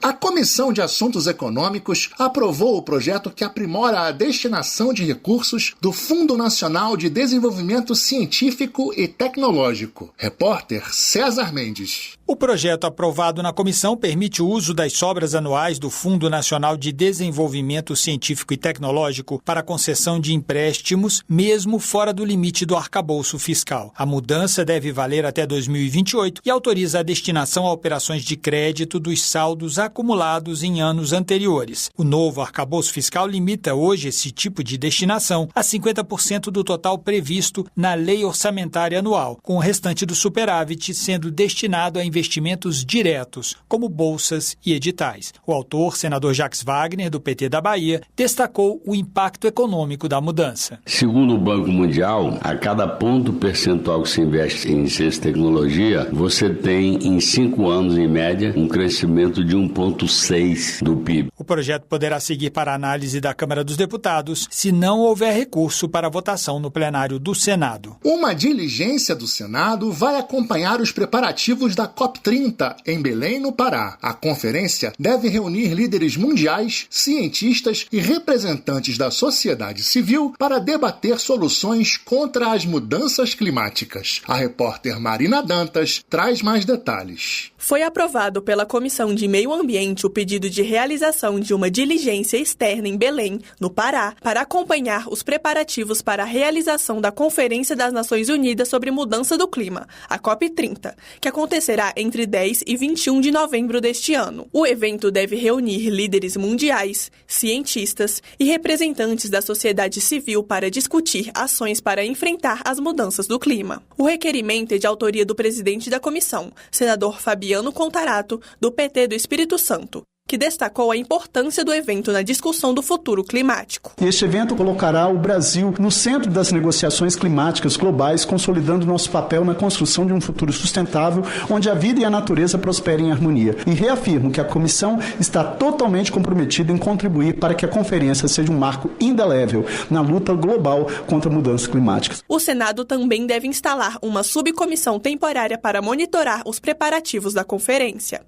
A Comissão de Assuntos Econômicos aprovou o projeto que aprimora a destinação de recursos do Fundo Nacional de Desenvolvimento Científico e Tecnológico. Repórter César Mendes. O projeto aprovado na comissão permite o uso das sobras anuais do Fundo Nacional de Desenvolvimento Científico e Tecnológico para concessão de empréstimos, mesmo fora do limite do arcabouço fiscal. A mudança deve valer até 2028 e autoriza a destinação a operações de crédito dos saldos acumulados em anos anteriores. O novo arcabouço fiscal limita hoje esse tipo de destinação a 50% do total previsto na Lei Orçamentária Anual, com o restante do superávit sendo destinado a investimentos diretos, como bolsas e editais. O autor, senador Jacques Wagner, do PT da Bahia, destacou o impacto econômico da mudança. Segundo o Banco Mundial, a cada ponto percentual que se investe em ciência e tecnologia, você tem, em 5 anos, em média, um crescimento de 1,6% do PIB. O projeto poderá seguir para análise da Câmara dos Deputados se não houver recurso para votação no plenário do Senado. Uma diligência do Senado vai acompanhar os preparativos da COP COP30 em Belém, no Pará. A conferência deve reunir líderes mundiais, cientistas e representantes da sociedade civil para debater soluções contra as mudanças climáticas. A repórter Marina Dantas traz mais detalhes. Foi aprovado pela Comissão de Meio Ambiente o pedido de realização de uma diligência externa em Belém, no Pará, para acompanhar os preparativos para a realização da Conferência das Nações Unidas sobre Mudança do Clima, a COP30, que acontecerá entre 10 e 21 de novembro deste ano. O evento deve reunir líderes mundiais, cientistas e representantes da sociedade civil para discutir ações para enfrentar as mudanças do clima. O requerimento é de autoria do presidente da comissão, senador Fabiano Contarato, do PT do Espírito Santo, que destacou a importância do evento na discussão do futuro climático. Este evento colocará o Brasil no centro das negociações climáticas globais, consolidando nosso papel na construção de um futuro sustentável, onde a vida e a natureza prosperem em harmonia. E reafirmo que a comissão está totalmente comprometida em contribuir para que a conferência seja um marco indelével na luta global contra mudanças climáticas. O Senado também deve instalar uma subcomissão temporária para monitorar os preparativos da conferência.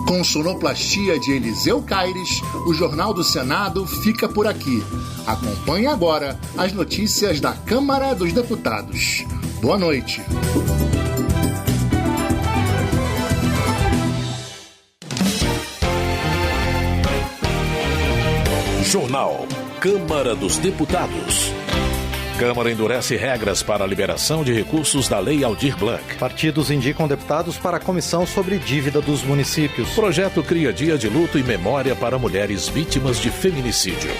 Com sonoplastia de Eliseu Caires, o Jornal do Senado fica por aqui. Acompanhe agora as notícias da Câmara dos Deputados. Boa noite. Jornal Câmara dos Deputados. Câmara endurece regras para a liberação de recursos da Lei Aldir Blanc. Partidos indicam deputados para a comissão sobre dívida dos municípios. Projeto cria dia de luto e memória para mulheres vítimas de feminicídio.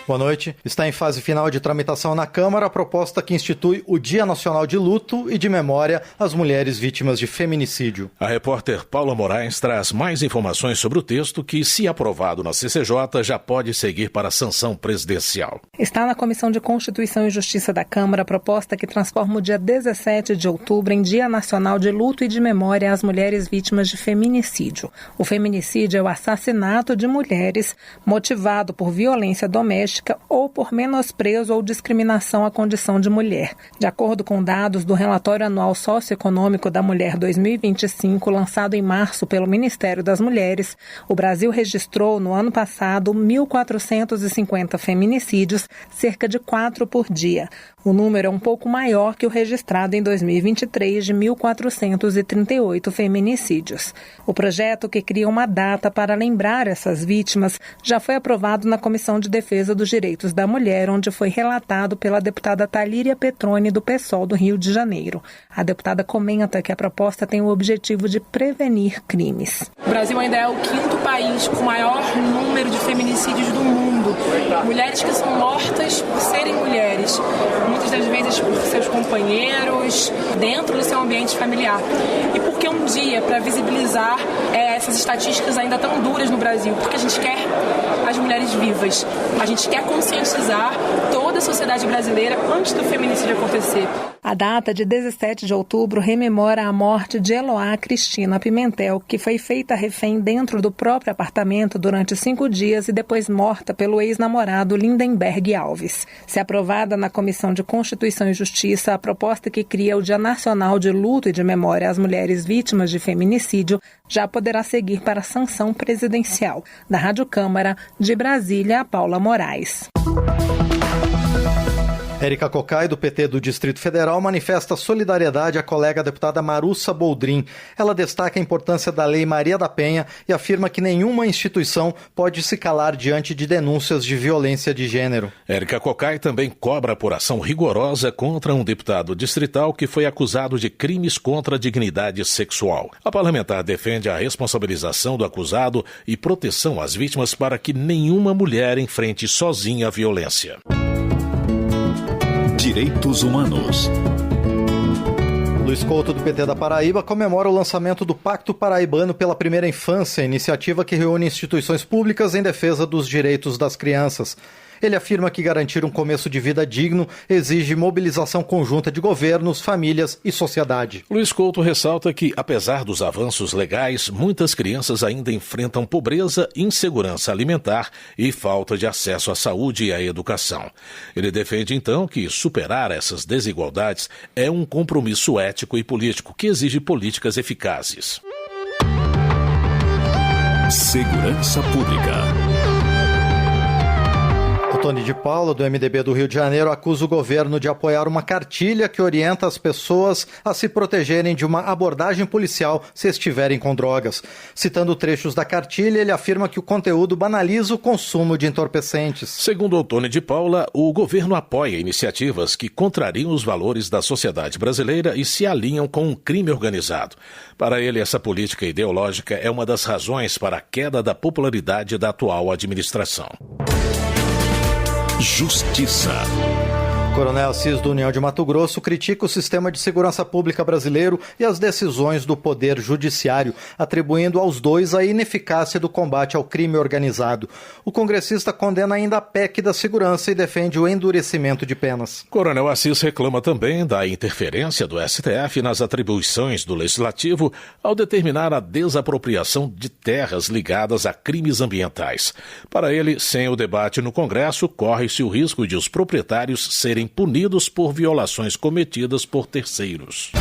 Boa noite. Está em fase final de tramitação na Câmara a proposta que institui o Dia Nacional de Luto e de Memória às mulheres vítimas de feminicídio. A repórter Paula Moraes traz mais informações sobre o texto que, se aprovado na CCJ, já pode seguir para a sanção presidencial. Está na Comissão de Constituição e Justiça da Câmara a proposta que transforma o dia 17 de outubro em Dia Nacional de Luto e de Memória às mulheres vítimas de feminicídio. O feminicídio é o assassinato de mulheres motivado por violência doméstica ou por menosprezo ou discriminação à condição de mulher. De acordo com dados do Relatório Anual Socioeconômico da Mulher 2025, lançado em março pelo Ministério das Mulheres, o Brasil registrou no ano passado 1.450 feminicídios, cerca de 4 por dia. O número é um pouco maior que o registrado em 2023, de 1.438 feminicídios. O projeto, que cria uma data para lembrar essas vítimas, já foi aprovado na Comissão de Defesa dos Direitos da Mulher, onde foi relatado pela deputada Talíria Petroni, do PSOL do Rio de Janeiro. A deputada comenta que a proposta tem o objetivo de prevenir crimes. O Brasil ainda é o 5º país com maior número de feminicídios do mundo. Mulheres que são mortas por serem mulheres, muitas das vezes por seus companheiros, dentro do seu ambiente familiar. E por que um dia para visibilizar essas estatísticas ainda tão duras no Brasil? Porque a gente quer as mulheres vivas. A gente quer conscientizar toda a sociedade brasileira antes do feminicídio acontecer. A data de 17 de outubro rememora a morte de Eloá Cristina Pimentel, que foi feita refém dentro do próprio apartamento durante 5 dias e depois morta pelo ex-namorado Lindenberg Alves. Se aprovada na Comissão de Constituição e Justiça, a proposta que cria o Dia Nacional de Luto e de Memória às Mulheres Vítimas de Feminicídio já poderá seguir para a sanção presidencial. Da Rádio Câmara, de Brasília, Paula Moraes. Érica Cocai, do PT do Distrito Federal, manifesta solidariedade à colega deputada Marussa Boldrin. Ela destaca a importância da Lei Maria da Penha e afirma que nenhuma instituição pode se calar diante de denúncias de violência de gênero. Érica Cocai também cobra apuração rigorosa contra um deputado distrital que foi acusado de crimes contra a dignidade sexual. A parlamentar defende a responsabilização do acusado e proteção às vítimas para que nenhuma mulher enfrente sozinha a violência. Direitos Humanos. Luiz Couto, do PT da Paraíba, comemora o lançamento do Pacto Paraibano pela Primeira Infância, iniciativa que reúne instituições públicas em defesa dos direitos das crianças. Ele afirma que garantir um começo de vida digno exige mobilização conjunta de governos, famílias e sociedade. Luiz Couto ressalta que, apesar dos avanços legais, muitas crianças ainda enfrentam pobreza, insegurança alimentar e falta de acesso à saúde e à educação. Ele defende, então, que superar essas desigualdades é um compromisso ético e político que exige políticas eficazes. Segurança Pública. Tony de Paula, do MDB do Rio de Janeiro, acusa o governo de apoiar uma cartilha que orienta as pessoas a se protegerem de uma abordagem policial se estiverem com drogas. Citando trechos da cartilha, ele afirma que o conteúdo banaliza o consumo de entorpecentes. Segundo o Tony de Paula, o governo apoia iniciativas que contrariam os valores da sociedade brasileira e se alinham com um crime organizado. Para ele, essa política ideológica é uma das razões para a queda da popularidade da atual administração. Justiça. Coronel Assis, do União de Mato Grosso, critica o sistema de segurança pública brasileiro e as decisões do Poder Judiciário, atribuindo aos dois a ineficácia do combate ao crime organizado. O congressista condena ainda a PEC da segurança e defende o endurecimento de penas. Coronel Assis reclama também da interferência do STF nas atribuições do Legislativo ao determinar a desapropriação de terras ligadas a crimes ambientais. Para ele, sem o debate no Congresso, corre-se o risco de os proprietários serem punidos por violações cometidas por terceiros.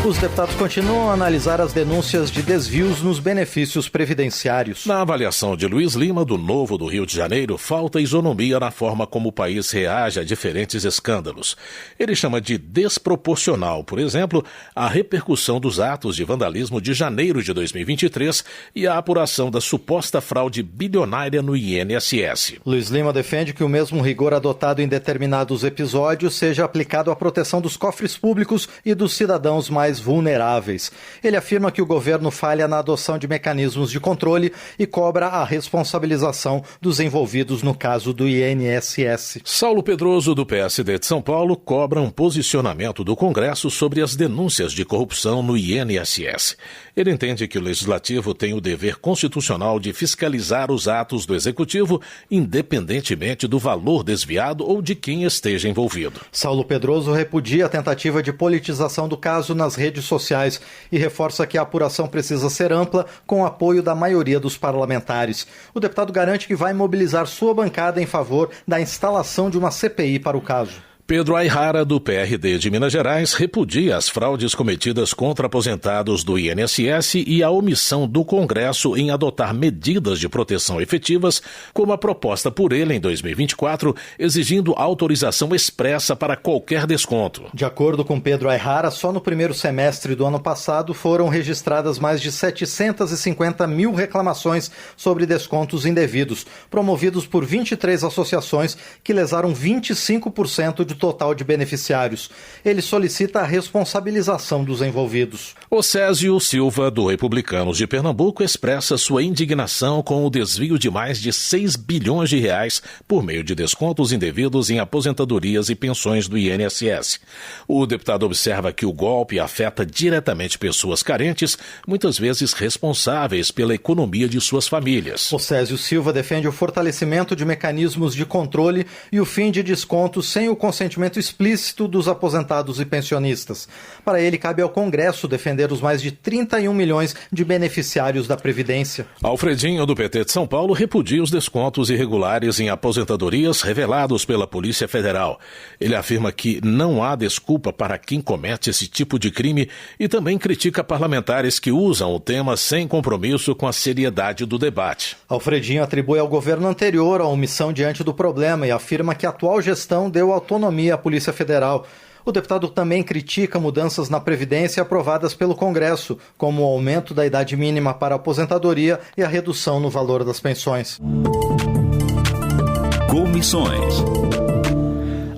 Os deputados continuam a analisar as denúncias de desvios nos benefícios previdenciários. Na avaliação de Luiz Lima, do Novo do Rio de Janeiro, falta isonomia na forma como o país reage a diferentes escândalos. Ele chama de desproporcional, por exemplo, a repercussão dos atos de vandalismo de janeiro de 2023 e a apuração da suposta fraude bilionária no INSS. Luiz Lima defende que o mesmo rigor adotado em determinados episódios seja aplicado à proteção dos cofres públicos e dos cidadãos mais vulneráveis. Ele afirma que o governo falha na adoção de mecanismos de controle e cobra a responsabilização dos envolvidos no caso do INSS. Saulo Pedroso, do PSD de São Paulo, cobra um posicionamento do Congresso sobre as denúncias de corrupção no INSS. Ele entende que o Legislativo tem o dever constitucional de fiscalizar os atos do Executivo, independentemente do valor desviado ou de quem esteja envolvido. Saulo Pedroso repudia a tentativa de politização do caso nas redes sociais e reforça que a apuração precisa ser ampla, com o apoio da maioria dos parlamentares. O deputado garante que vai mobilizar sua bancada em favor da instalação de uma CPI para o caso. Pedro Ayrara, do PRD de Minas Gerais, repudia as fraudes cometidas contra aposentados do INSS e a omissão do Congresso em adotar medidas de proteção efetivas, como a proposta por ele em 2024, exigindo autorização expressa para qualquer desconto. De acordo com Pedro Ayrara, só no primeiro semestre do ano passado foram registradas mais de 750 mil reclamações sobre descontos indevidos, promovidos por 23 associações que lesaram 25% de total de beneficiários. Ele solicita a responsabilização dos envolvidos. Océsio Silva, do Republicanos de Pernambuco, expressa sua indignação com o desvio de mais de 6 bilhões de reais por meio de descontos indevidos em aposentadorias e pensões do INSS. O deputado observa que o golpe afeta diretamente pessoas carentes, muitas vezes responsáveis pela economia de suas famílias. Océsio Silva defende o fortalecimento de mecanismos de controle e o fim de descontos sem o consentimento explícito dos aposentados e pensionistas. Para ele, cabe ao Congresso defender os mais de 31 milhões de beneficiários da Previdência. Alfredinho, do PT de São Paulo, repudia os descontos irregulares em aposentadorias revelados pela Polícia Federal. Ele afirma que não há desculpa para quem comete esse tipo de crime e também critica parlamentares que usam o tema sem compromisso com a seriedade do debate. Alfredinho atribui ao governo anterior a omissão diante do problema e afirma que a atual gestão deu autonomia à Polícia Federal. O deputado também critica mudanças na Previdência aprovadas pelo Congresso, como o aumento da idade mínima para aposentadoria e a redução no valor das pensões. Comissões.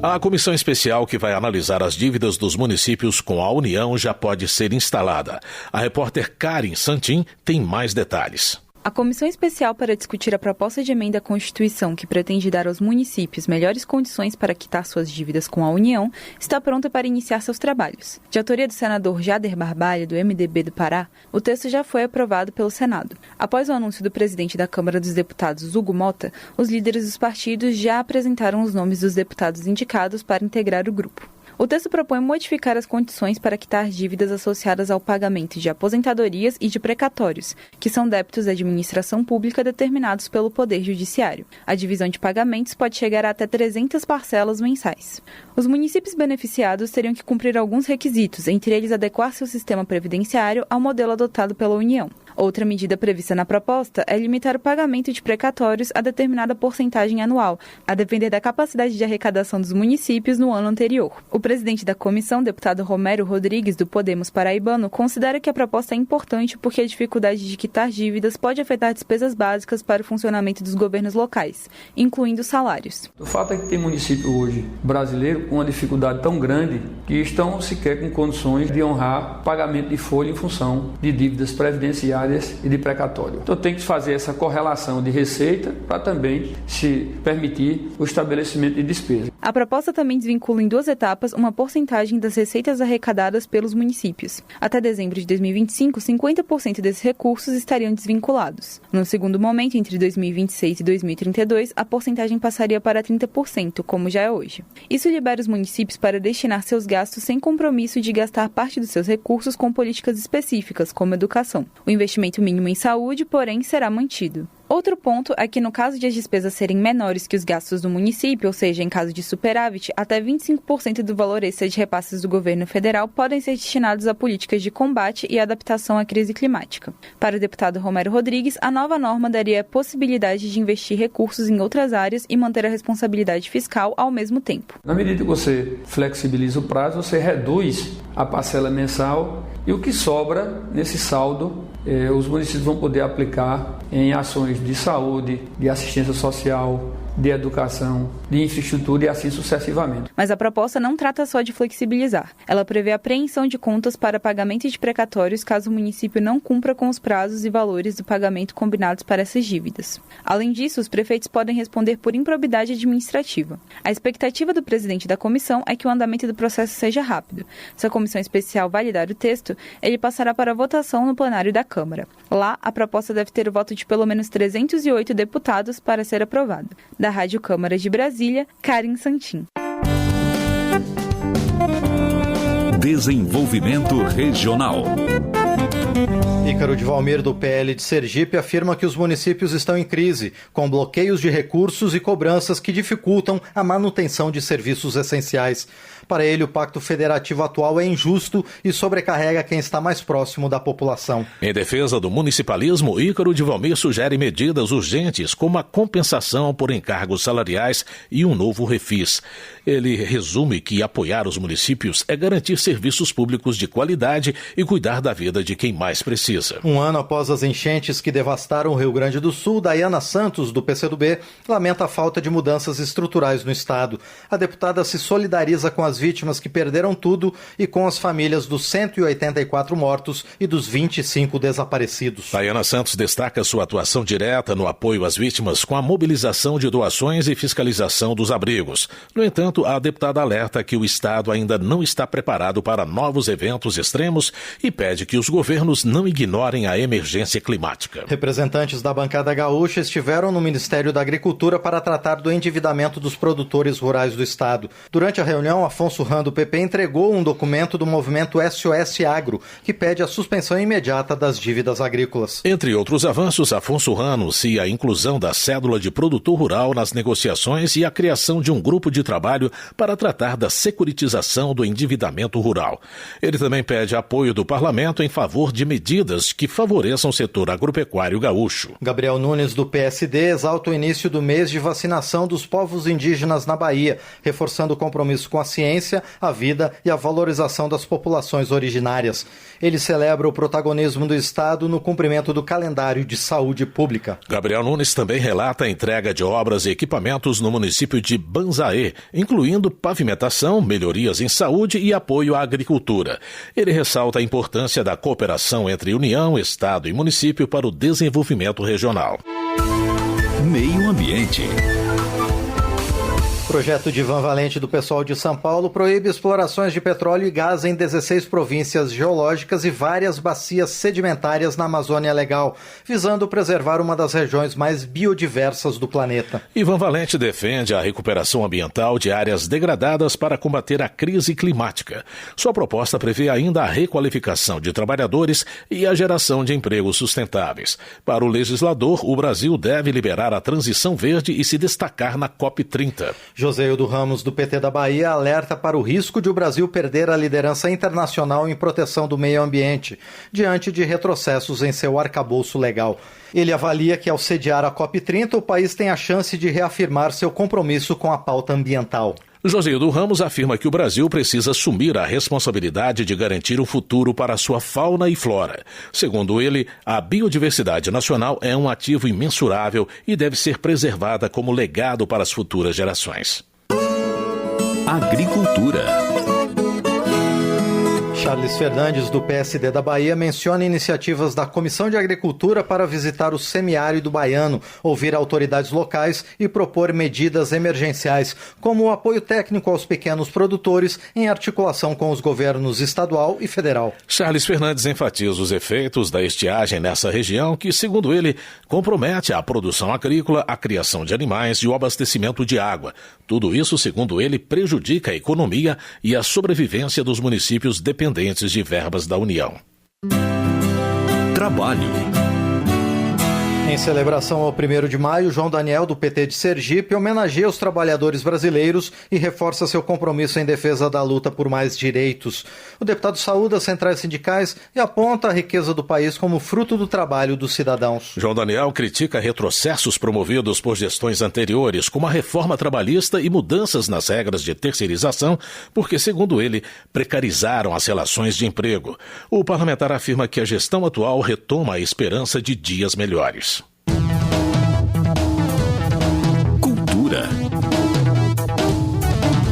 A comissão especial que vai analisar as dívidas dos municípios com a União já pode ser instalada. A repórter Karen Santin tem mais detalhes. A Comissão Especial para discutir a proposta de emenda à Constituição que pretende dar aos municípios melhores condições para quitar suas dívidas com a União está pronta para iniciar seus trabalhos. De autoria do senador Jader Barbalho, do MDB do Pará, o texto já foi aprovado pelo Senado. Após o anúncio do presidente da Câmara dos Deputados, Hugo Mota, os líderes dos partidos já apresentaram os nomes dos deputados indicados para integrar o grupo. O texto propõe modificar as condições para quitar dívidas associadas ao pagamento de aposentadorias e de precatórios, que são débitos da administração pública determinados pelo Poder Judiciário. A divisão de pagamentos pode chegar a até 300 parcelas mensais. Os municípios beneficiados teriam que cumprir alguns requisitos, entre eles adequar seu sistema previdenciário ao modelo adotado pela União. Outra medida prevista na proposta é limitar o pagamento de precatórios a determinada porcentagem anual, a depender da capacidade de arrecadação dos municípios no ano anterior. O presidente da comissão, deputado Romero Rodrigues, do Podemos Paraibano, considera que a proposta é importante porque a dificuldade de quitar dívidas pode afetar despesas básicas para o funcionamento dos governos locais, incluindo salários. O fato é que tem município hoje brasileiro com uma dificuldade tão grande que estão sequer com condições de honrar pagamento de folha em função de dívidas previdenciárias e de precatório. Então tem que fazer essa correlação de receita para também se permitir o estabelecimento de despesa. A proposta também desvincula em 2 etapas uma porcentagem das receitas arrecadadas pelos municípios. Até dezembro de 2025, 50% desses recursos estariam desvinculados. No segundo momento, entre 2026 e 2032, a porcentagem passaria para 30%, como já é hoje. Isso libera os municípios para destinar seus gastos sem compromisso de gastar parte dos seus recursos com políticas específicas, como educação. O investimento mínimo em saúde, porém, será mantido. Outro ponto é que, no caso de as despesas serem menores que os gastos do município, ou seja, em caso de superávit, até 25% do valor extra de repasses do governo federal podem ser destinados a políticas de combate e adaptação à crise climática. Para o deputado Romero Rodrigues, a nova norma daria a possibilidade de investir recursos em outras áreas e manter a responsabilidade fiscal ao mesmo tempo. Na medida que você flexibiliza o prazo, você reduz a parcela mensal e o que sobra nesse saldo, os municípios vão poder aplicar em ações de saúde, de assistência social, de educação, de infraestrutura e assim sucessivamente. Mas a proposta não trata só de flexibilizar. Ela prevê a apreensão de contas para pagamento de precatórios caso o município não cumpra com os prazos e valores do pagamento combinados para essas dívidas. Além disso, os prefeitos podem responder por improbidade administrativa. A expectativa do presidente da comissão é que o andamento do processo seja rápido. Se a comissão especial validar o texto, ele passará para votação no plenário da Câmara. Lá, a proposta deve ter o voto de pelo menos 308 deputados para ser aprovada. Da Rádio Câmara de Brasília, Karen Santin. Desenvolvimento Regional. Ícaro de Valmir, do PL de Sergipe, afirma que os municípios estão em crise, com bloqueios de recursos e cobranças que dificultam a manutenção de serviços essenciais. Para ele, o pacto federativo atual é injusto e sobrecarrega quem está mais próximo da população. Em defesa do municipalismo, Ícaro de Valmir sugere medidas urgentes, como a compensação por encargos salariais e um novo refis. Ele resume que apoiar os municípios é garantir serviços públicos de qualidade e cuidar da vida de quem mais precisa. Um ano após as enchentes que devastaram o Rio Grande do Sul, Dayana Santos, do PCdoB, lamenta a falta de mudanças estruturais no estado. A deputada se solidariza com as vítimas que perderam tudo e com as famílias dos 184 mortos e dos 25 desaparecidos. Dayana Santos destaca sua atuação direta no apoio às vítimas com a mobilização de doações e fiscalização dos abrigos. No entanto, a deputada alerta que o estado ainda não está preparado para novos eventos extremos e pede que os governos não ignorem a emergência climática. Representantes da bancada gaúcha estiveram no Ministério da Agricultura para tratar do endividamento dos produtores rurais do estado. Durante a reunião, Afonso Ram, do PP, entregou um documento do movimento SOS Agro, que pede a suspensão imediata das dívidas agrícolas. Entre outros avanços, Afonso Ram anuncia a inclusão da cédula de produtor rural nas negociações e a criação de um grupo de trabalho para tratar da securitização do endividamento rural. Ele também pede apoio do parlamento em favor de medidas que favoreçam o setor agropecuário gaúcho. Gabriel Nunes, do PSD, exalta o início do mês de vacinação dos povos indígenas na Bahia, reforçando o compromisso com a ciência ciência, a vida e a valorização das populações originárias. Ele celebra o protagonismo do Estado no cumprimento do calendário de saúde pública. Gabriel Nunes também relata a entrega de obras e equipamentos no município de Banzaê, incluindo pavimentação, melhorias em saúde e apoio à agricultura. Ele ressalta a importância da cooperação entre União, Estado e município para o desenvolvimento regional. Meio Ambiente. O projeto de Ivan Valente do pessoal de São Paulo proíbe explorações de petróleo e gás em 16 províncias geológicas e várias bacias sedimentárias na Amazônia Legal, visando preservar uma das regiões mais biodiversas do planeta. Ivan Valente defende a recuperação ambiental de áreas degradadas para combater a crise climática. Sua proposta prevê ainda a requalificação de trabalhadores e a geração de empregos sustentáveis. Para o legislador, o Brasil deve liberar a transição verde e se destacar na COP30. Joséildo Ramos, do PT da Bahia, alerta para o risco de o Brasil perder a liderança internacional em proteção do meio ambiente, diante de retrocessos em seu arcabouço legal. Ele avalia que, ao sediar a COP30, o país tem a chance de reafirmar seu compromisso com a pauta ambiental. Joséildo Ramos afirma que o Brasil precisa assumir a responsabilidade de garantir um futuro para sua fauna e flora. Segundo ele, a biodiversidade nacional é um ativo imensurável e deve ser preservada como legado para as futuras gerações. Agricultura. Charles Fernandes, do PSD da Bahia, menciona iniciativas da Comissão de Agricultura para visitar o semiárido baiano, ouvir autoridades locais e propor medidas emergenciais, como o apoio técnico aos pequenos produtores em articulação com os governos estadual e federal. Charles Fernandes enfatiza os efeitos da estiagem nessa região que, segundo ele, compromete a produção agrícola, a criação de animais e o abastecimento de água. Tudo isso, segundo ele, prejudica a economia e a sobrevivência dos municípios dependentes de verbas da União. Trabalho. Em celebração ao 1º de maio, João Daniel, do PT de Sergipe, homenageia os trabalhadores brasileiros e reforça seu compromisso em defesa da luta por mais direitos. O deputado saúda as centrais sindicais e aponta a riqueza do país como fruto do trabalho dos cidadãos. João Daniel critica retrocessos promovidos por gestões anteriores, como a reforma trabalhista e mudanças nas regras de terceirização, porque, segundo ele, precarizaram as relações de emprego. O parlamentar afirma que a gestão atual retoma a esperança de dias melhores.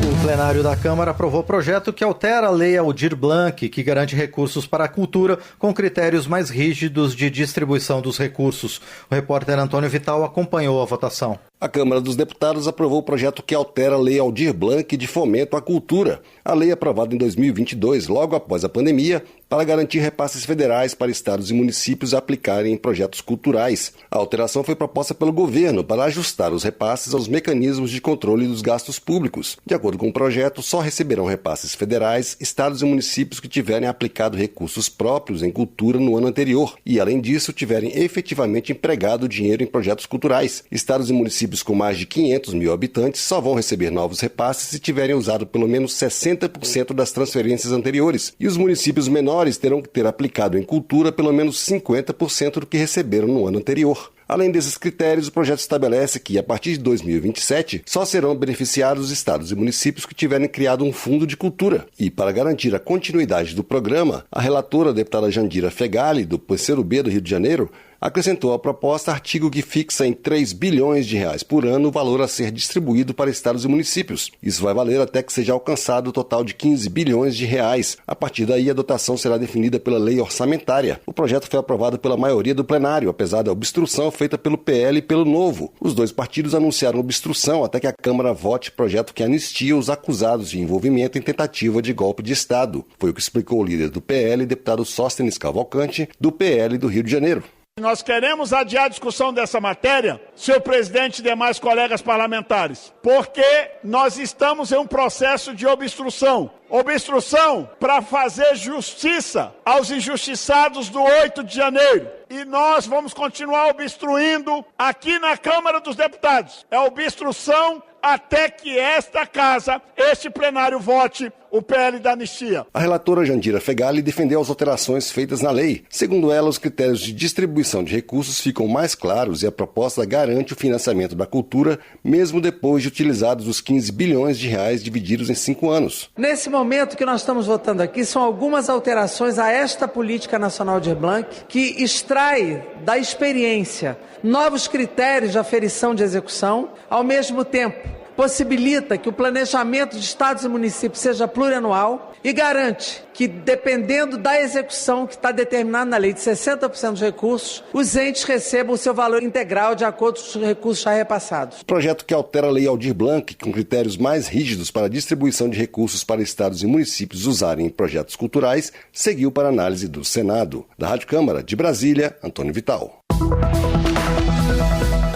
O plenário da Câmara aprovou projeto que altera a Lei Aldir Blanc, que garante recursos para a cultura com critérios mais rígidos de distribuição dos recursos. O repórter Antônio Vital acompanhou a votação. A Câmara dos Deputados aprovou o projeto que altera a Lei Aldir Blanc de fomento à cultura. A lei aprovada em 2022, logo após a pandemia, para garantir repasses federais para estados e municípios aplicarem em projetos culturais. A alteração foi proposta pelo governo para ajustar os repasses aos mecanismos de controle dos gastos públicos. De acordo com o projeto, só receberão repasses federais estados e municípios que tiverem aplicado recursos próprios em cultura no ano anterior e, além disso, tiverem efetivamente empregado dinheiro em projetos culturais. Estados e municípios com mais de 500 mil habitantes só vão receber novos repasses se tiverem usado pelo menos 60% das transferências anteriores, e os municípios menores terão que ter aplicado em cultura pelo menos 50% do que receberam no ano anterior. Além desses critérios, o projeto estabelece que, a partir de 2027, só serão beneficiados estados e municípios que tiverem criado um fundo de cultura. E, para garantir a continuidade do programa, a relatora, a deputada Jandira Fegali, do PCdoB do Rio de Janeiro, acrescentou à proposta artigo que fixa em 3 bilhões de reais por ano o valor a ser distribuído para estados e municípios. Isso vai valer até que seja alcançado o total de 15 bilhões de reais. A partir daí, a dotação será definida pela lei orçamentária. O projeto foi aprovado pela maioria do plenário, apesar da obstrução feita pelo PL e pelo Novo. Os dois partidos anunciaram obstrução até que a Câmara vote projeto que anistia os acusados de envolvimento em tentativa de golpe de Estado. Foi o que explicou o líder do PL, deputado Sóstenes Cavalcante, do PL do Rio de Janeiro. Nós queremos adiar a discussão dessa matéria, senhor presidente e demais colegas parlamentares, porque nós estamos em um processo de obstrução. Obstrução para fazer justiça aos injustiçados do 8 de janeiro. E nós vamos continuar obstruindo aqui na Câmara dos Deputados. É obstrução até que esta casa, este plenário, vote o PL da anistia. A relatora Jandira Fegali defendeu as alterações feitas na lei. Segundo ela, os critérios de distribuição de recursos ficam mais claros e a proposta garante o financiamento da cultura, mesmo depois de utilizados os 15 bilhões de reais divididos em 5 anos. Nesse momento que nós estamos votando aqui, são algumas alterações a esta Política Nacional Aldir Blanc, que extrai da experiência novos critérios de aferição de execução, ao mesmo tempo possibilita que o planejamento de estados e municípios seja plurianual e garante que, dependendo da execução que está determinada na lei de 60% dos recursos, os entes recebam o seu valor integral de acordo com os recursos já repassados. Projeto que altera a Lei Aldir Blanc, com critérios mais rígidos para a distribuição de recursos para estados e municípios usarem em projetos culturais, seguiu para análise do Senado. Da Rádio Câmara, de Brasília, Antônio Vital.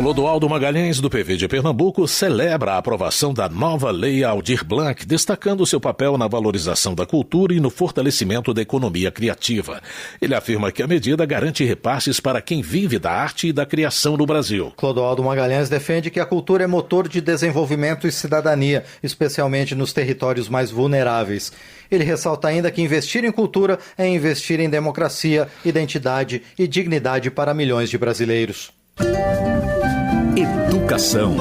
Clodoaldo Magalhães, do PV de Pernambuco, celebra a aprovação da nova Lei Aldir Blanc, destacando seu papel na valorização da cultura e no fortalecimento da economia criativa. Ele afirma que a medida garante repasses para quem vive da arte e da criação no Brasil. Clodoaldo Magalhães defende que a cultura é motor de desenvolvimento e cidadania, especialmente nos territórios mais vulneráveis. Ele ressalta ainda que investir em cultura é investir em democracia, identidade e dignidade para milhões de brasileiros. Educação.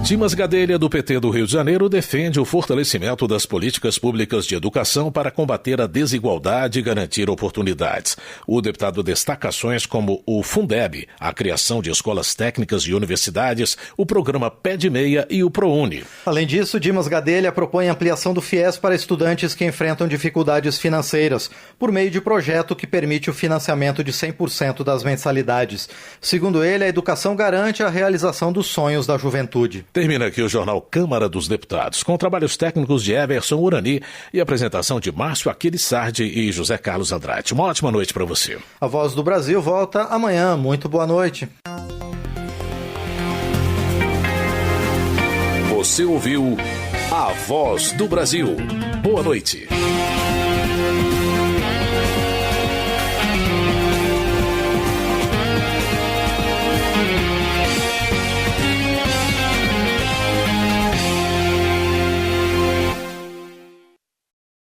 Dimas Gadelha, do PT do Rio de Janeiro, defende o fortalecimento das políticas públicas de educação para combater a desigualdade e garantir oportunidades. O deputado destaca ações como o Fundeb, a criação de escolas técnicas e universidades, o programa Pé de Meia e o ProUni. Além disso, Dimas Gadelha propõe ampliação do FIES para estudantes que enfrentam dificuldades financeiras, por meio de projeto que permite o financiamento de 100% das mensalidades. Segundo ele, a educação garante a realização dos sonhos da juventude. Termina aqui o jornal Câmara dos Deputados, com trabalhos técnicos de Everson Urani e apresentação de Márcio Aquiles Sardi e José Carlos Andrade. Uma ótima noite para você. A Voz do Brasil volta amanhã. Muito boa noite. Você ouviu A Voz do Brasil. Boa noite.